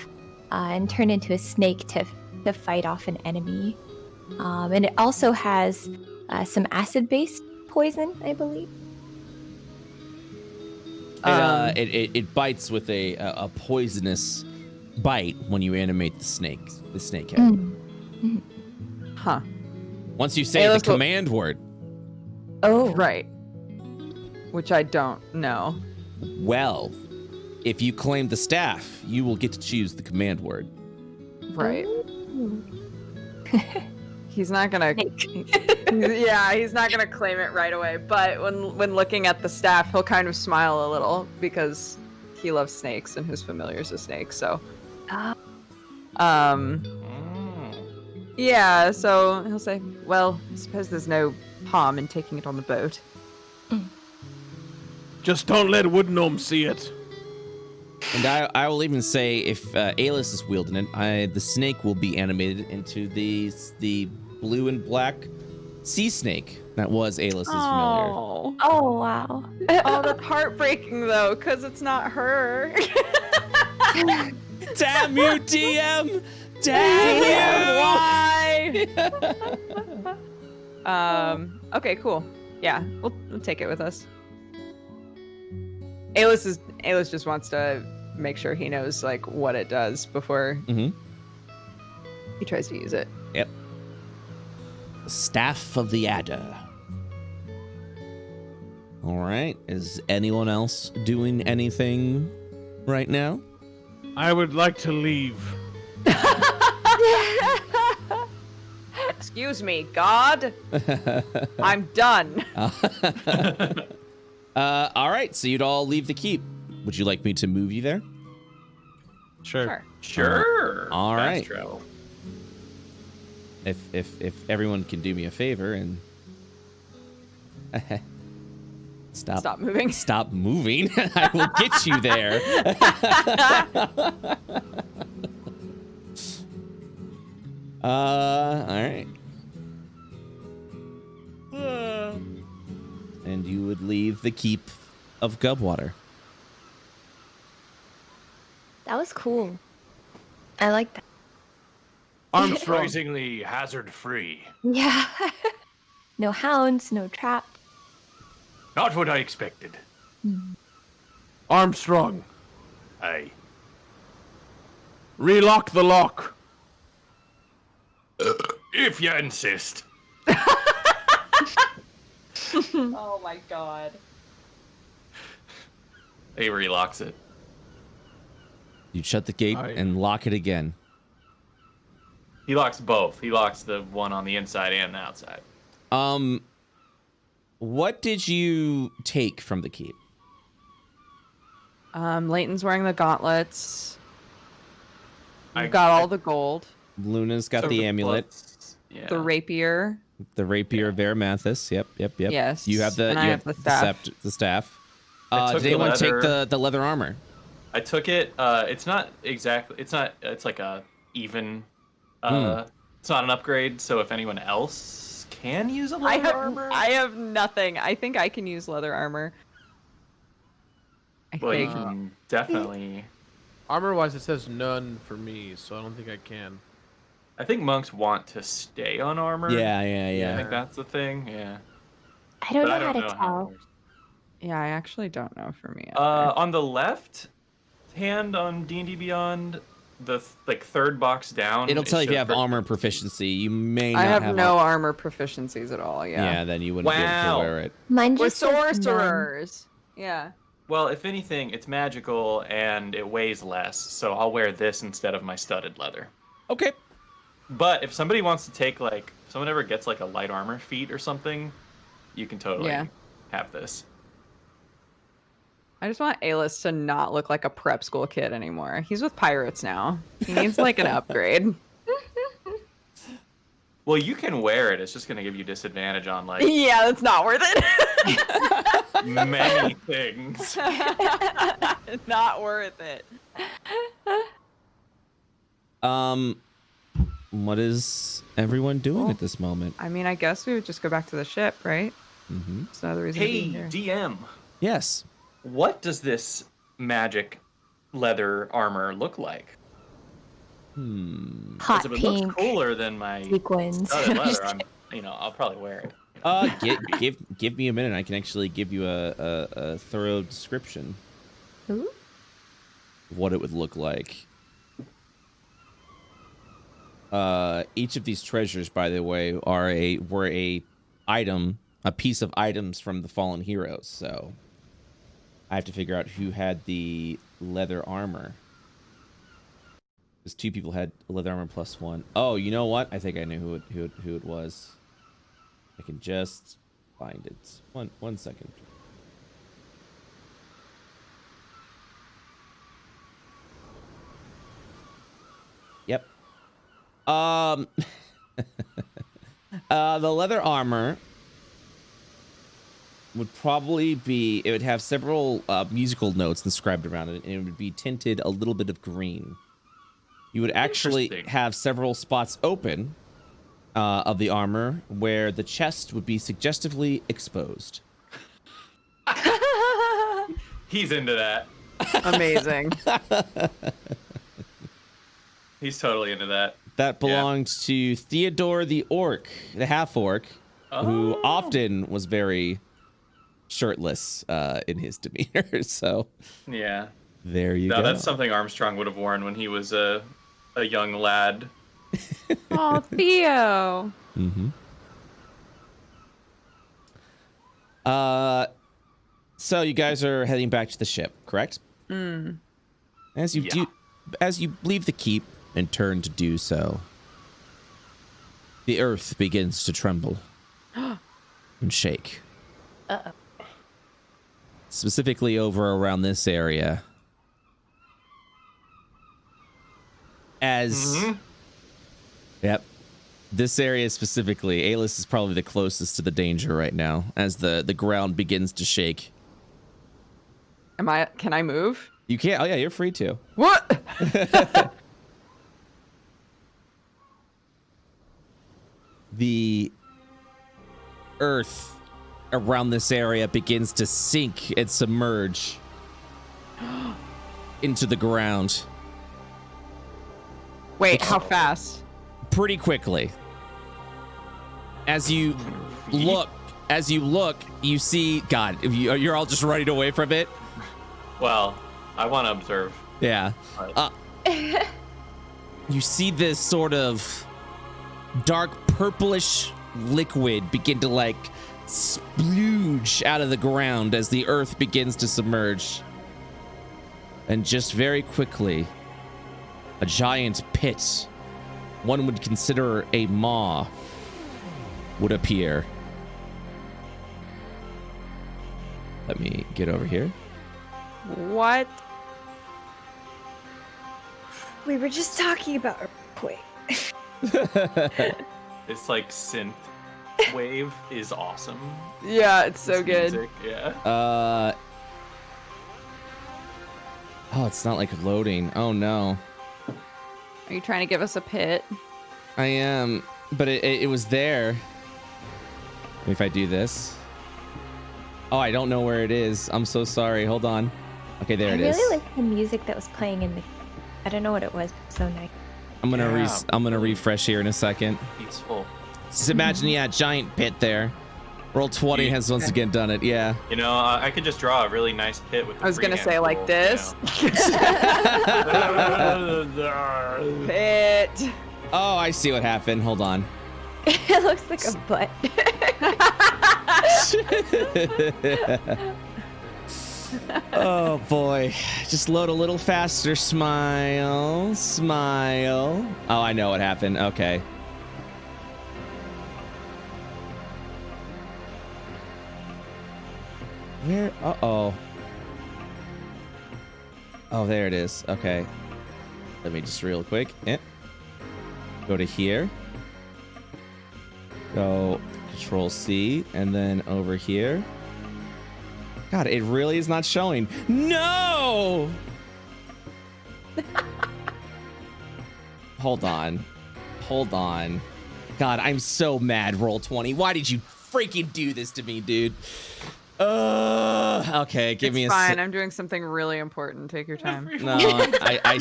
and turn into a snake to fight off an enemy. And it also has some acid-based poison, I believe. It bites with a poisonous bite when you animate the snake head. Huh. Once you say Hey, the let's look- command word, Oh, Right. Which I don't know. well, if you claim the staff, you will get to choose the command word. Right. Ooh. He's not gonna. Yeah, he's not gonna claim it right away. But when looking at the staff, he'll kind of smile a little because he loves snakes and his familiar's a snake. So, Ah. yeah. So he'll say, "Well, I suppose there's no harm in taking it on the boat." Just don't let Wood Gnome see it. And I will even say, if Aylis is wielding it, the snake will be animated into the blue and black sea snake that was Aylis's familiar. Oh, Oh, wow. oh, that's heartbreaking though, cause it's not her. Damn you, DM! Damn you! Why? Okay, cool. Yeah, we'll take it with us. Aylis just wants to make sure he knows like what it does before Mm-hmm. he tries to use it. Yep. The Staff of the Adder. All right. Is anyone else doing anything right now? I would like to leave. Excuse me, God. I'm done. All right. So you'd all leave the keep. Would you like me to move you there? Sure. Sure. All Fast right. travel. If everyone can do me a favor and Stop moving. Stop moving. I will get you there. All right. And you would leave the keep of Gubwater. That was cool. I like that. Armstrong. Surprisingly hazard-free. Yeah. No hounds, no trap. Not what I expected. Armstrong. Aye. Relock the lock. If you insist. Oh my God. Avery locks it. You shut the gate and lock it again. He locks both. He locks the one on the inside and the outside. What did you take from the keep? Leighton's wearing the gauntlets. I We've got all the gold. Luna's got the amulet, Yeah. The rapier. the rapier of Varamathus. Yep. Yes, You have the and I have the staff. The staff. I took Did anyone the take leather- the leather armor? I took it. It's not exactly. It's not. It's like a even. It's not an upgrade. So if anyone else can use a leather armor, I have nothing. I think I can use leather armor. I well, you think. can definitely. Armor-wise, it says none for me, so I don't think I can. I think monks want to stay unarmored. Yeah. I think that's the thing. Yeah. I don't But know I don't how to know how it tell. works. Yeah, I actually don't know for me. Either. On the left hand on D&D Beyond, the third box down. It'll it tell you if you shows have armor proficiency. You may not I have have no armor proficiencies at all. Yeah. Yeah, then you wouldn't be able to Wow. wear it. Mine We're just says none. sorcerers. Yeah. Well, if anything, it's magical and it weighs less, so I'll wear this instead of my studded leather. Okay. But if somebody wants to take, like, if someone ever gets, like, a light armor feat or something, you can totally have this. I just want Alis to not look like a prep school kid anymore. He's with pirates now. He needs like an upgrade. Well, you can wear it. It's just going to give you disadvantage on, like, Yeah, that's not worth it. many things. Not worth it. What is everyone doing at this moment? I mean, I guess we would just go back to the ship, right? Mm-hmm. That's another reason to be Hey, here. DM, Yes. what does this magic leather armor look like? Hot If it pink looks cooler than my sequins. studded leather, I'll probably wear it. Give me a minute. I can actually give you a thorough description Ooh. of what it would look like. Each of these treasures, by the way, were a piece of items from the fallen heroes. So I have to figure out who had the leather armor. Because 2 people had leather armor +1. Oh, you know what? I think I knew who it was. I can just find it. One second. Yep. The leather armor would probably be, it would have several musical notes inscribed around it, and it would be tinted a little bit of green. You would actually Interesting. have several spots open of the armor where the chest would be suggestively exposed. He's into that. Amazing. He's totally into that. That belonged to Theodore the Orc, the half-orc, who Oh. often was very shirtless in his demeanor. So Yeah. there you No, go. that's something Armstrong would have worn when he was a young lad. Oh, Theo. Mm-hmm. So you guys are heading back to the ship, correct? As you leave the keep and turn to do so, the earth begins to tremble and shake. Uh-oh. Specifically over around this area. Yep. This area specifically, Alis is probably the closest to the danger right now as the ground begins to shake. Can I move? You can't. Oh yeah, you're free to. What? The earth around this area begins to sink and submerge into the ground Wait, how fast? pretty quickly. As you look, you see, God, you're all just running away from it. Well, I want to observe. Yeah. But You see this sort of dark purplish liquid begin to like splooge out of the ground as the earth begins to submerge. And just very quickly, a giant pit, one would consider a maw, would appear. Let me get over here. What? We were just talking about earthquake. this like synth wave is awesome. Yeah, it's so This good. music, yeah. Oh, it's not like loading. Oh no. Are you trying to give us a pit? I am, but it was there. If I do this. Oh, I don't know where it is. I'm so sorry. Hold on. Okay, there I it is. really like the music that was playing in the I don't know what it was. But so nice. I'm gonna Yeah. I'm gonna refresh here in a second. Peaceful. Just imagine, yeah, giant pit there. Roll 20 has once again done it. Yeah. You know, I could just draw a really nice pit with the I was gonna freehand say like tool, this. Pit. Oh, I see what happened. Hold on. It looks like a butt. Oh boy. Just load a little faster. Smile. Smile. Oh, I know what happened. Okay. Where? Uh-oh. Oh, there it is. Okay. Let me just real quick. Go to here. Go Control C, and then over here. God, it really is not showing. No! Hold on. Hold on. God, I'm so mad, Roll20. Why did you freaking do this to me, dude? Okay, give me a Fine, I'm doing something really important. Take your time. No, I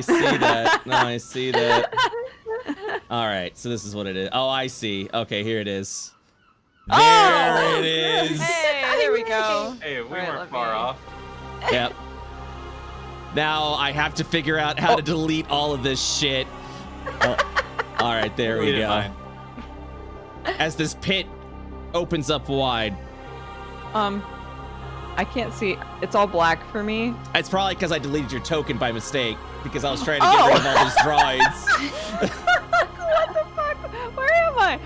see that. No, I see that. All right, so this is what it is. Oh, I see. Okay, here it is. There it is. Hey, there we go. Hey, we All right, weren't let far me- off. Yep. Now I have to figure out how to delete all of this shit. Oh, all right, there we didn't go. mind. As this pit opens up wide. I can't see. It's all black for me. It's probably because I deleted your token by mistake because I was trying to get rid of all those droids. What the fuck? Where am I?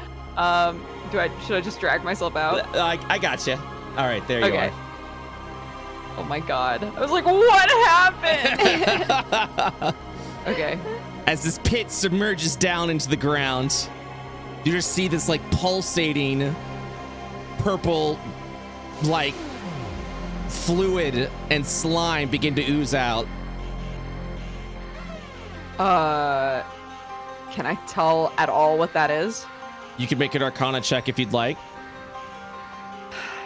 Should I just drag myself out? I got you. All right, there you Okay. are. Oh my god. I was like, what happened? Okay. As this pit submerges down into the ground, you just see this like pulsating purple like fluid and slime begin to ooze out. Can I tell at all what that is? You can make an Arcana check if you'd like.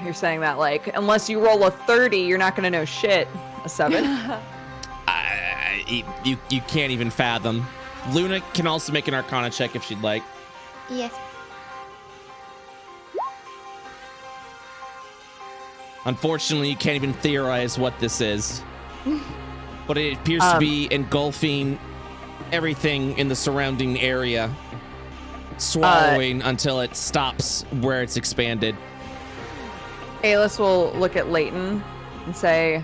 You're saying that like, unless you roll a 30, you're not gonna know shit. A 7? You can't even fathom. Luna can also make an Arcana check if she'd like. Yes. Unfortunately, you can't even theorize what this is. But it appears to be engulfing everything in the surrounding area, swallowing until it stops where it's expanded. Alis will look at Leighton and say,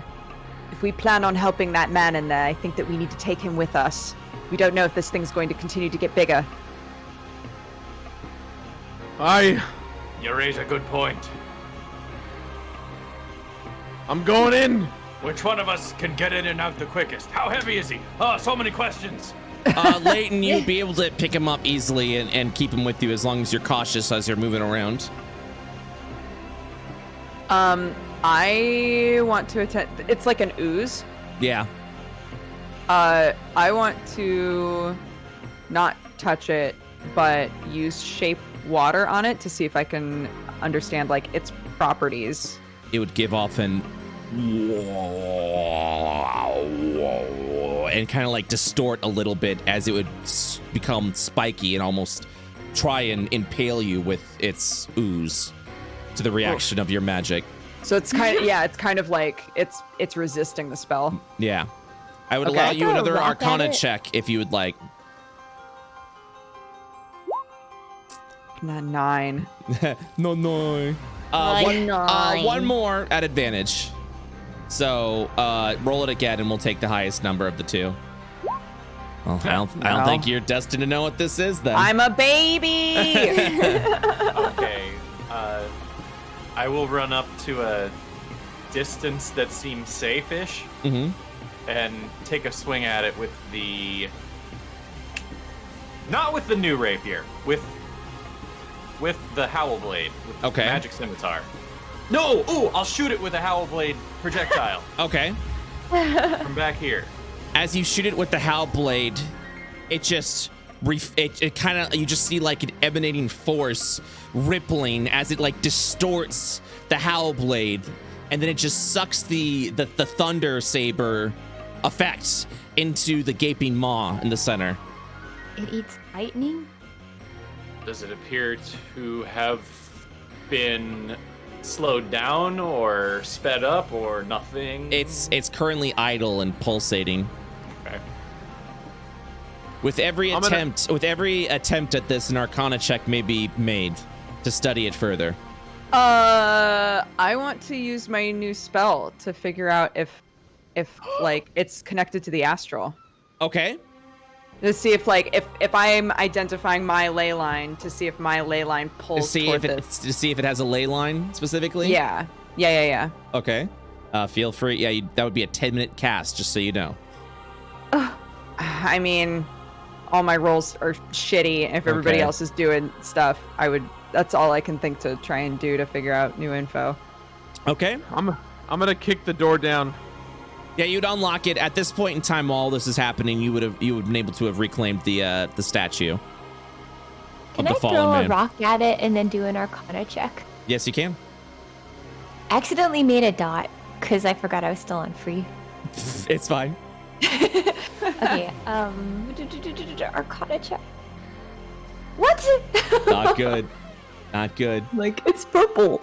if we plan on helping that man in there, I think that we need to take him with us. We don't know if this thing's going to continue to get bigger. You raise a good point. I'm going in. Which one of us can get in and out the quickest? How heavy is he? Oh, so many questions. Leighton, you'd be able to pick him up easily and keep him with you as long as you're cautious as you're moving around. I want to attend. It's like an ooze. Yeah. I want to not touch it, but use shape water on it to see if I can understand like its properties. It would give off and kind of like distort a little bit as it would become spiky and almost try and impale you with its ooze to the reaction of your magic. So it's kind of it's kind of like it's resisting the spell. Yeah. I would Okay. allow you I'll another rock at Arcana it. check if you would like. 9. No. One more at advantage. So roll it again and we'll take the highest number of the two. Well, I don't No. think you're destined to know what this is then. I'm a baby. Okay. I will run up to a distance that seems safe-ish Mm-hmm. and take a swing at it with the... Not with the new rapier, with the Howl Blade, with the Okay. magic scimitar. No! Ooh, I'll shoot it with a Howl Blade projectile Okay. from back here. As you shoot it with the Howl Blade, it just it kind of, you just see like an emanating force rippling as it like distorts the Howl Blade, and then it just sucks the thunder saber effect into the gaping maw in the center. It eats lightning? Does it appear to have been slowed down or sped up or nothing? It's currently idle and pulsating. Okay. With every attempt at this, an Arcana check may be made to study it further. I want to use my new spell to figure out if like it's connected to the astral. Okay. To see if if I'm identifying my ley line, to see if my ley line pulls toward this. To see if it has a ley line specifically. Yeah. Okay. Feel free. Yeah, that would be a 10-minute cast, just so you know. I mean, all my rolls are shitty. If everybody else is doing stuff, that's all I can think to try and do to figure out new info. Okay. I'm gonna kick the door down. Yeah, you'd unlock it. At this point in time, while this is happening, you would have been able to have reclaimed the statue. Can of the I fallen throw man. a rock at it and then do an Arcana check? Yes, you can. Accidentally made a dot because I forgot I was still on free. It's fine. Okay, Arcana check. What? Not good. Not good. Like, it's purple.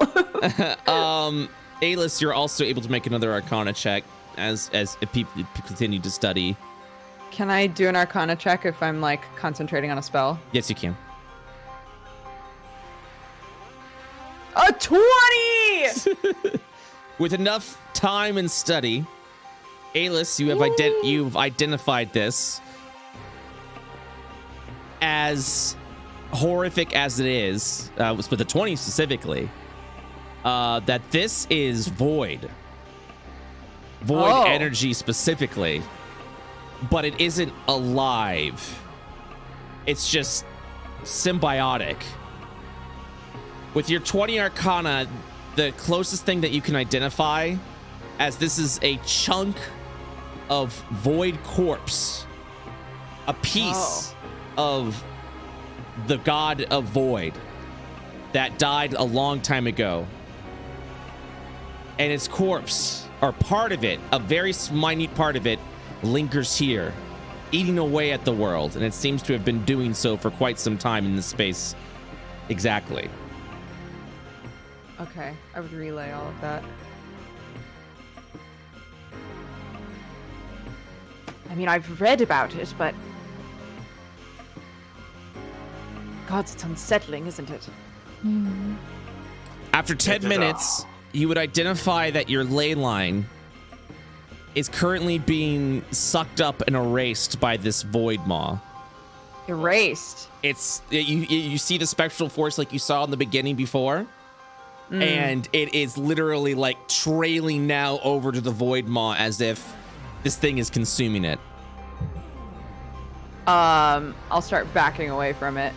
Alis, you're also able to make another Arcana check as people continue to study. Can I do an Arcana check if I'm like concentrating on a spell? Yes, you can. A 20! With enough time and study, Alis, you've identified this as horrific as it is, with the 20 specifically, that this is void energy specifically, but it isn't alive. It's just symbiotic. With your 20 Arcana, the closest thing that you can identify as this is a chunk of void corpse, a piece of the god of void that died a long time ago, and its corpse, or part of it, a very minute part of it, lingers here, eating away at the world, and it seems to have been doing so for quite some time in this space. Exactly. Okay, I would relay all of that. I mean, I've read about it, but... God, it's unsettling, isn't it? After 10 minutes, you would identify that your ley line is currently being sucked up and erased by this void maw. Erased? It's you see the spectral force like you saw in the beginning before, and it is literally like trailing now over to the void maw as if this thing is consuming it. I'll start backing away from it.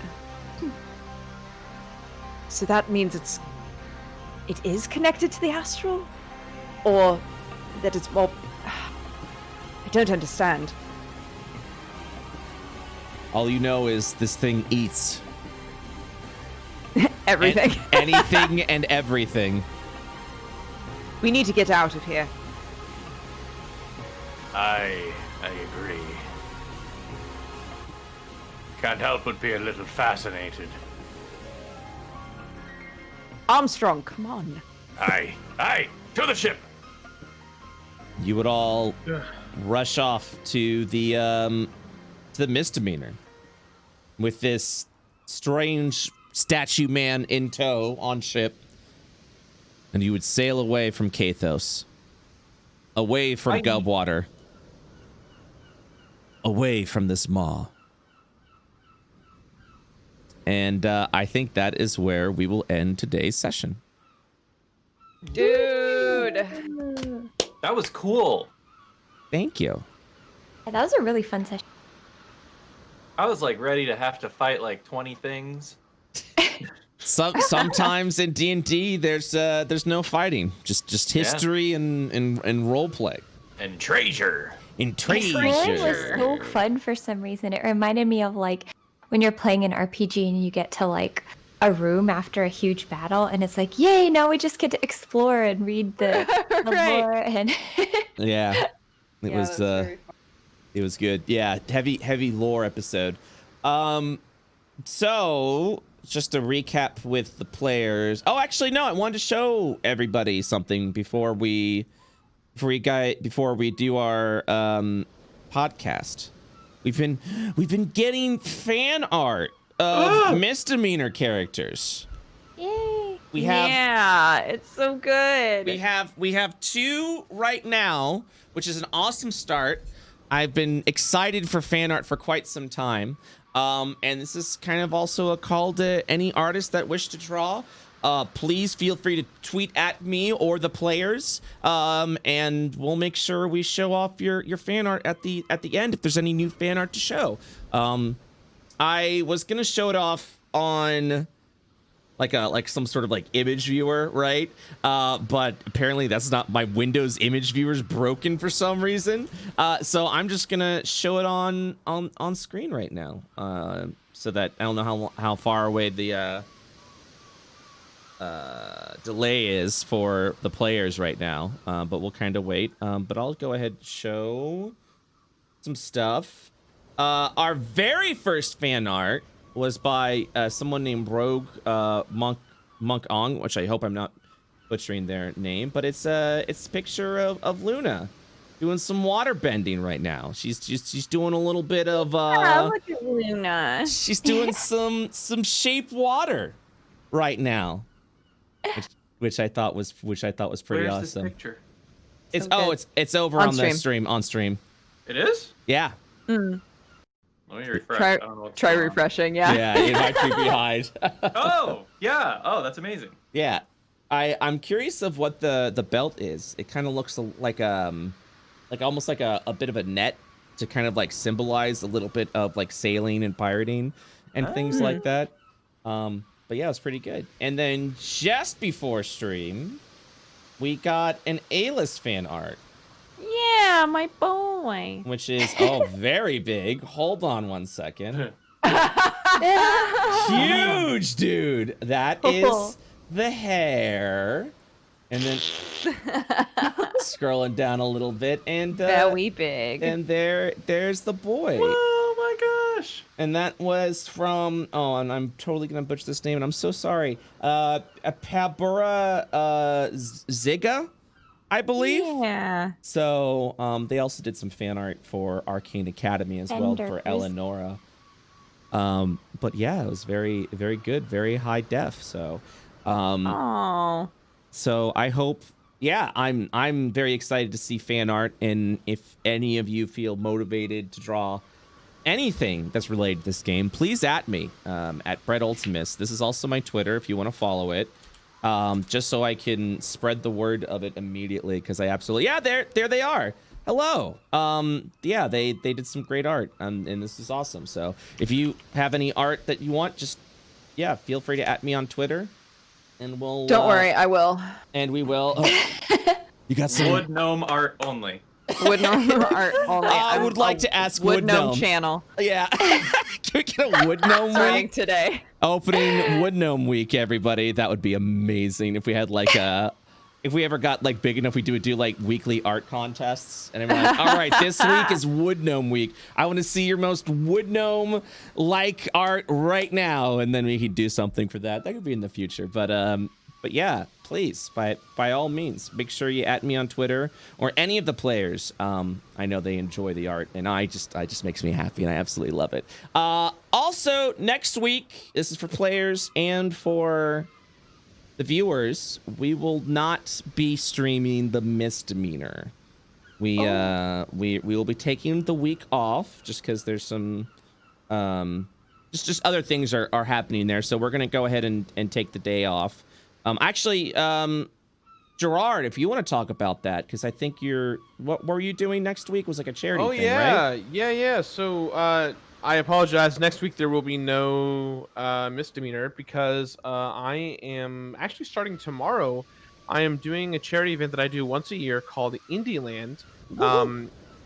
So that means it is connected to the astral? Or that it's, well, I don't understand. All you know is this thing eats Everything. anything and everything. We need to get out of here. I agree. Can't help but be a little fascinated. Armstrong, come on. Aye, to the ship. You would all rush off to the misdemeanor with this strange statue man in tow on ship, and you would sail away from Kathos, away from Gubwater, away from this maw. And I think that is where we will end today's session. Dude. That was cool. Thank you. Yeah, that was a really fun session. I was like ready to have to fight like 20 things. Sometimes in D&D there's no fighting, just history and role play And treasure. and This one was treasure. so fun for some reason. It reminded me of like when you're playing an RPG and you get to like a room after a huge battle, and it's like, yay! Now we just get to explore and read the Right. lore and Yeah, it Yeah, was that's very fun. It was good. Yeah, heavy lore episode. So just to recap with the players. Oh, actually, no, I wanted to show everybody something before we do our podcast. We've been getting fan art of misdemeanor characters. Yay! Yeah, it's so good. We have 2 right now, which is an awesome start. I've been excited for fan art for quite some time. And this is kind of also a call to any artists that wish to draw. Please feel free to tweet at me or the players, and we'll make sure we show off your fan art at the end if there's any new fan art to show. I was gonna show it off on like some sort of like image viewer, right? But apparently that's not, my Windows image viewer's broken for some reason. So I'm just gonna show it on screen right now. So that I don't know how far away the delay is for the players right now, but we'll kind of wait. But I'll go ahead and show some stuff. Our very first fan art was by someone named Rogue Monk Ong, which I hope I'm not butchering their name, but it's a picture of Luna doing some water bending right now. She's doing a little bit of look at Luna. she's doing some shape water right now, which I thought was pretty Where's awesome. this picture? It's So good. it's over On on the stream on stream. It is? Yeah. Let me refresh. I don't know what's Try going on. refreshing, yeah. Yeah, it might be behind. Oh, yeah. Oh, that's amazing. Yeah, I'm curious of what the belt is. It kind of looks like almost like a bit of a net to kind of like symbolize a little bit of like sailing and pirating and things like that. But yeah, it's pretty good. And then just before stream, we got an A-list fan art, Yeah, my boy. which is very big. Hold on one second. Huge, dude. That is the hair. And then scrolling down a little bit, and Very big. and there's the boy. Oh my gosh. And that was from, and I'm totally gonna butcher this name, and I'm so sorry. Pabura Ziga, I believe. Yeah. So they also did some fan art for Arcane Academy as well Fender for Chris. Eleonora. But yeah, it was very, very good, very high def. So Oh. so I hope, yeah, I'm very excited to see fan art, and if any of you feel motivated to draw anything that's related to this game, please at me at BrettUltimus. This is also my Twitter if you want to follow it, just so I can spread the word of it immediately, because I absolutely, yeah, there they are. Hello. Yeah, they did some great art, and this is awesome. So if you have any art that you want, just, yeah, feel free to at me on Twitter. And we'll Don't worry, I will. and we will. Oh, you got some Wood gnome art only. Wood gnome art only. I would like to ask Wood gnome Gnome. channel Yeah. Can we get a Wood Gnome starting week? today. Opening Wood Gnome week, everybody. That would be amazing if we had like if we ever got like big enough, we do like weekly art contests, and I'm like, all right, this week is Wood Gnome week. I want to see your most Wood Gnome like art right now, and then we could do something for that. That could be in the future, but yeah, please, by all means, make sure you at me on Twitter or any of the players. I know they enjoy the art, and I just makes me happy, and I absolutely love it. Also, next week, this is for players and for the viewers, we will not be streaming the misdemeanor. We will be taking the week off just because there's some just other things are happening there. So we're gonna go ahead and take the day off. Actually, Gerard, if you want to talk about that, because I think what were you doing next week was like a charity thing, right? Yeah. So I apologize. Next week there will be no misdemeanor because I am actually starting tomorrow. I am doing a charity event that I do once a year called Indieland.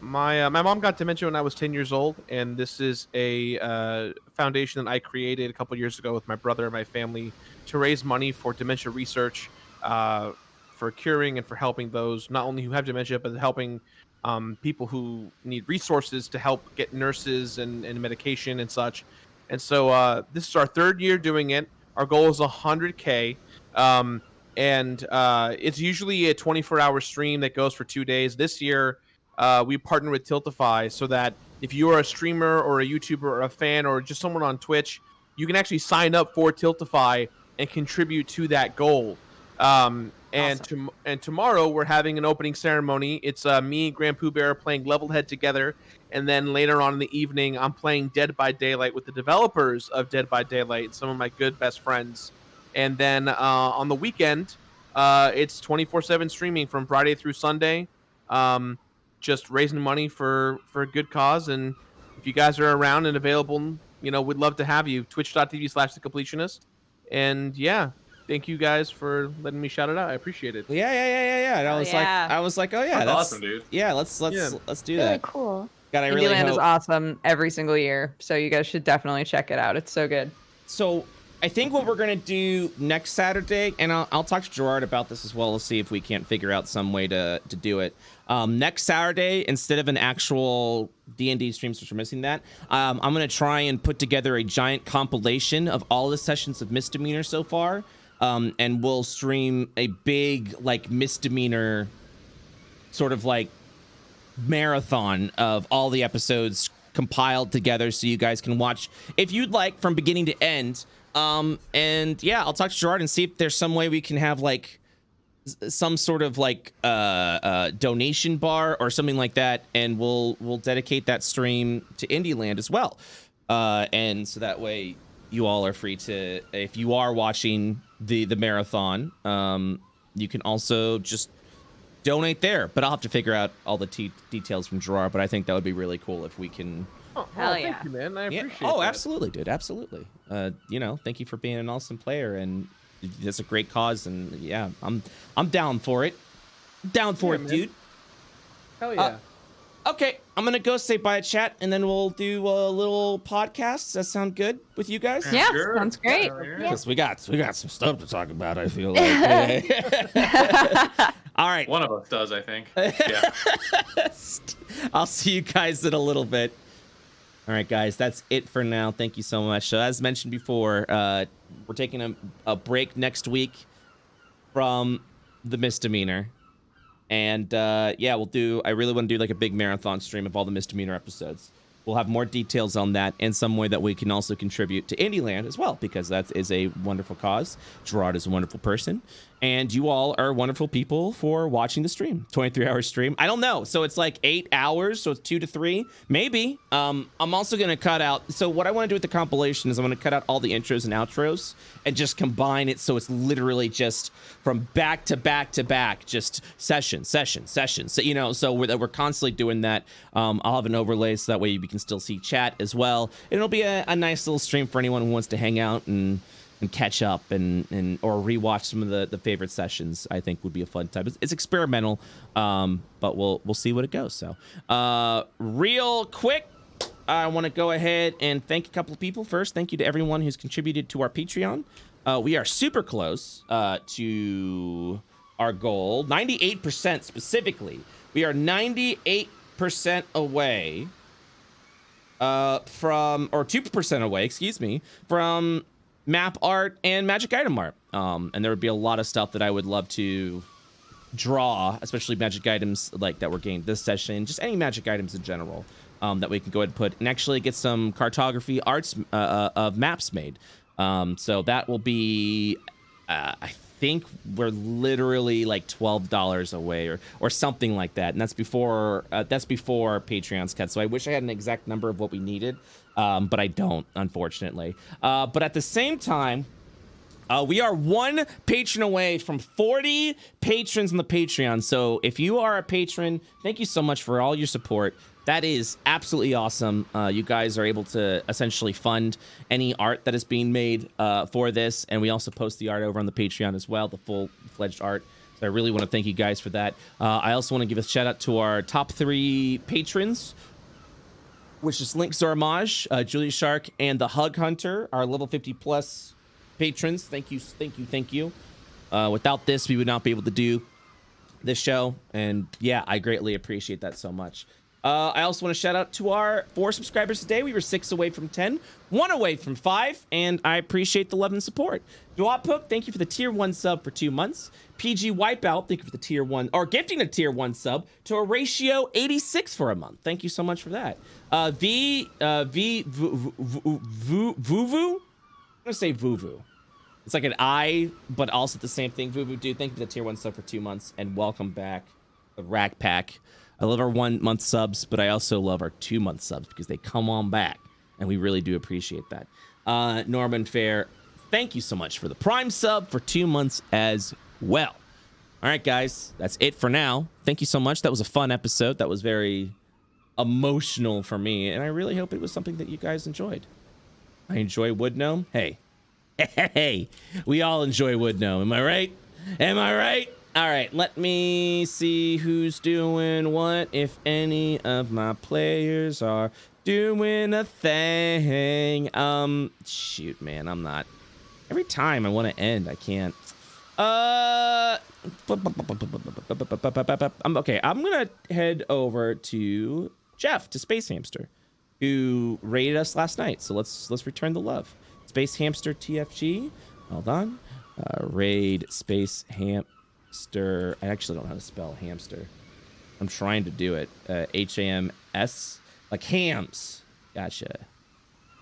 My mom got dementia when I was 10 years old, and this is a foundation that I created a couple years ago with my brother and my family to raise money for dementia research, for curing and for helping those not only who have dementia but helping people who need resources to help get nurses and medication and such. And so this is our 3rd year doing it. Our goal is 100K. And it's usually a 24-hour stream that goes for 2 days. This year, we partnered with Tiltify so that if you are a streamer or a YouTuber or a fan or just someone on Twitch, you can actually sign up for Tiltify and contribute to that goal. And tomorrow we're having an opening ceremony. It's me and Grand Pooh Bear playing Level Head together, and then later on in the evening, I'm playing Dead by Daylight with the developers of Dead by Daylight, some of my good best friends. And then on the weekend, it's 24/7 streaming from Friday through Sunday, just raising money for a good cause. And if you guys are around and available, we'd love to have you. Twitch.tv/thecompletionist. And yeah. Thank you guys for letting me shout it out. I appreciate it. Yeah. And I was like, oh yeah, that's awesome, dude. Yeah, let's do Really that. cool. God, I really Indieland hope. is awesome every single year, so you guys should definitely check it out. It's so good. So I think what we're gonna do next Saturday, and I'll talk to Gerard about this as well. We'll see if we can't figure out some way to do it. Next Saturday, instead of an actual D&D stream, since we're missing that, I'm gonna try and put together a giant compilation of all the sessions of Misdemeanor so far. And we'll stream a big Misdemeanor sort of marathon of all the episodes compiled together so you guys can watch if you'd like from beginning to end. And yeah, I'll talk to Gerard and see if there's some way we can have some sort of donation bar or something like that, and we'll dedicate that stream to Indieland as well. And so that way you all are free to, if you are watching the marathon, you can also just donate there. But I'll have to figure out all the details from Gerard. But I think that would be really cool if we can. Hell yeah. Thank you, man. I appreciate Oh, that. absolutely, dude. Absolutely. Thank you for being an awesome player, and that's a great cause. And yeah, I'm down for it. Down for it, man. dude. Hell yeah. Okay, I'm gonna go say bye, chat, and then we'll do a little podcast. Does that sound good with you guys? Yeah, Sure. sounds great. Because we got some stuff to talk about. I feel like. All right. One of us does, I think. Yeah. I'll see you guys in a little bit. All right, guys, that's it for now. Thank you so much. So, as mentioned before, we're taking a break next week from the Misdemeanor. And yeah, I really want to do a big marathon stream of all the Misdemeanor episodes. We'll have more details on that and some way that we can also contribute to Indieland as well, because that is a wonderful cause. Gerard is a wonderful person. And you all are wonderful people for watching the stream. 23-hour stream. I don't know. So it's 8 hours. So it's 2 to 3. Maybe. I'm also going to cut out. So what I want to do with the compilation is I'm going to cut out all the intros and outros and just combine it so it's literally just from back to back to back, just session. So, so we're constantly doing that. I'll have an overlay so that way we can still see chat as well. It'll be a nice little stream for anyone who wants to hang out and catch up and or rewatch some of the favorite sessions. I think would be a fun time. It's experimental, but we'll see what it goes. So real quick, I want to go ahead and thank a couple of people. First, thank you to everyone who's contributed to our Patreon. We are super close to our goal, 98% specifically. We are 98% away from, or 2% away, excuse me, from map art and magic item art. And there would be a lot of stuff that I would love to draw, especially magic items that were gained this session, just any magic items in general, that we can go ahead and put and actually get some cartography arts of maps made. So that will be, I think we're literally $12 away or something like that. And that's before Patreon's cut. So I wish I had an exact number of what we needed. But I don't, unfortunately. But at the same time, we are one patron away from 40 patrons on the Patreon. So if you are a patron, thank you so much for all your support. That is absolutely awesome. You guys are able to essentially fund any art that is being made for this. And we also post the art over on the Patreon as well, the full-fledged art. So I really want to thank you guys for that. I also want to give a shout out to our top 3 patrons, which is Link Zormage, Julia Shark, and the Hug Hunter, our level 50 plus patrons. Thank you. Without this, we would not be able to do this show, and yeah, I greatly appreciate that so much. I also want to shout out to our 4 subscribers today. We were 6 away from 10, 1 away from 5, and I appreciate the love and support. Dwaphook, thank you for the tier 1 sub for 2 months. PG Wipeout, thank you for the tier 1, or gifting a tier 1 sub to a ratio 86 for a month. Thank you so much for that. Vuvu, I'm gonna say Vuvu. It's like an I, but also the same thing. Vuvu, dude, thank you for the tier 1 sub for 2 months, and welcome back, the Rack Pack. I love our 1 month subs, but I also love our 2 month subs because they come on back, and we really do appreciate that. Norman Fair, thank you so much for the Prime sub for 2 months as well. All right, guys, that's it for now. Thank you so much. That was a fun episode. That was very emotional for me, and I really hope it was something that you guys enjoyed. I enjoy Wood Gnome. Hey, we all enjoy Wood Gnome. Am I right? Am I right? All right, let me see who's doing what, if any of my players are doing a thing. Shoot, man, I'm not. Every time I want to end, I can't. Okay, I'm gonna head over to Jeff, to Space Hamster, who raided us last night. So let's return the love. Space Hamster TFG. Hold on. Raid Space Hamster. I actually don't know how to spell hamster. I'm trying to do it. HAMS, like hams. Gotcha.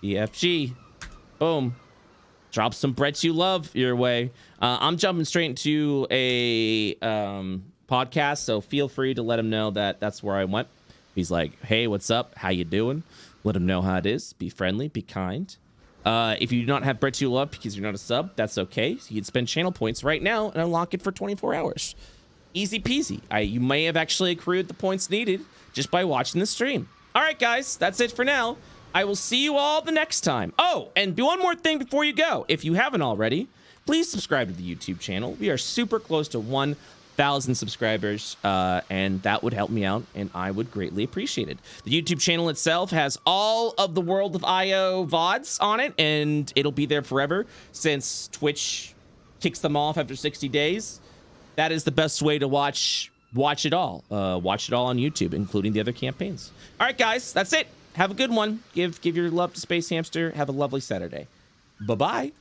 EFG. Boom. Drop some Brett you love your way. I'm jumping straight into a podcast, so feel free to let him know that that's where I went. He's like, hey, what's up? How you doing? Let him know how it is. Be friendly. Be kind. If you do not have Brett you love because you're not a sub, that's okay. You can spend channel points right now and unlock it for 24 hours. Easy peasy. You may have actually accrued the points needed just by watching the stream. All right, guys, that's it for now. I will see you all the next time. Oh, and one more thing before you go. If you haven't already, please subscribe to the YouTube channel. We are super close to 1,000 subscribers, and that would help me out, and I would greatly appreciate it. The YouTube channel itself has all of the World of IO VODs on it, and it'll be there forever since Twitch kicks them off after 60 days. That is the best way to watch it all. Watch it all on YouTube, including the other campaigns. All right, guys, that's it. Have a good one. Give your love to Space Hamster. Have a lovely Saturday. Bye-bye.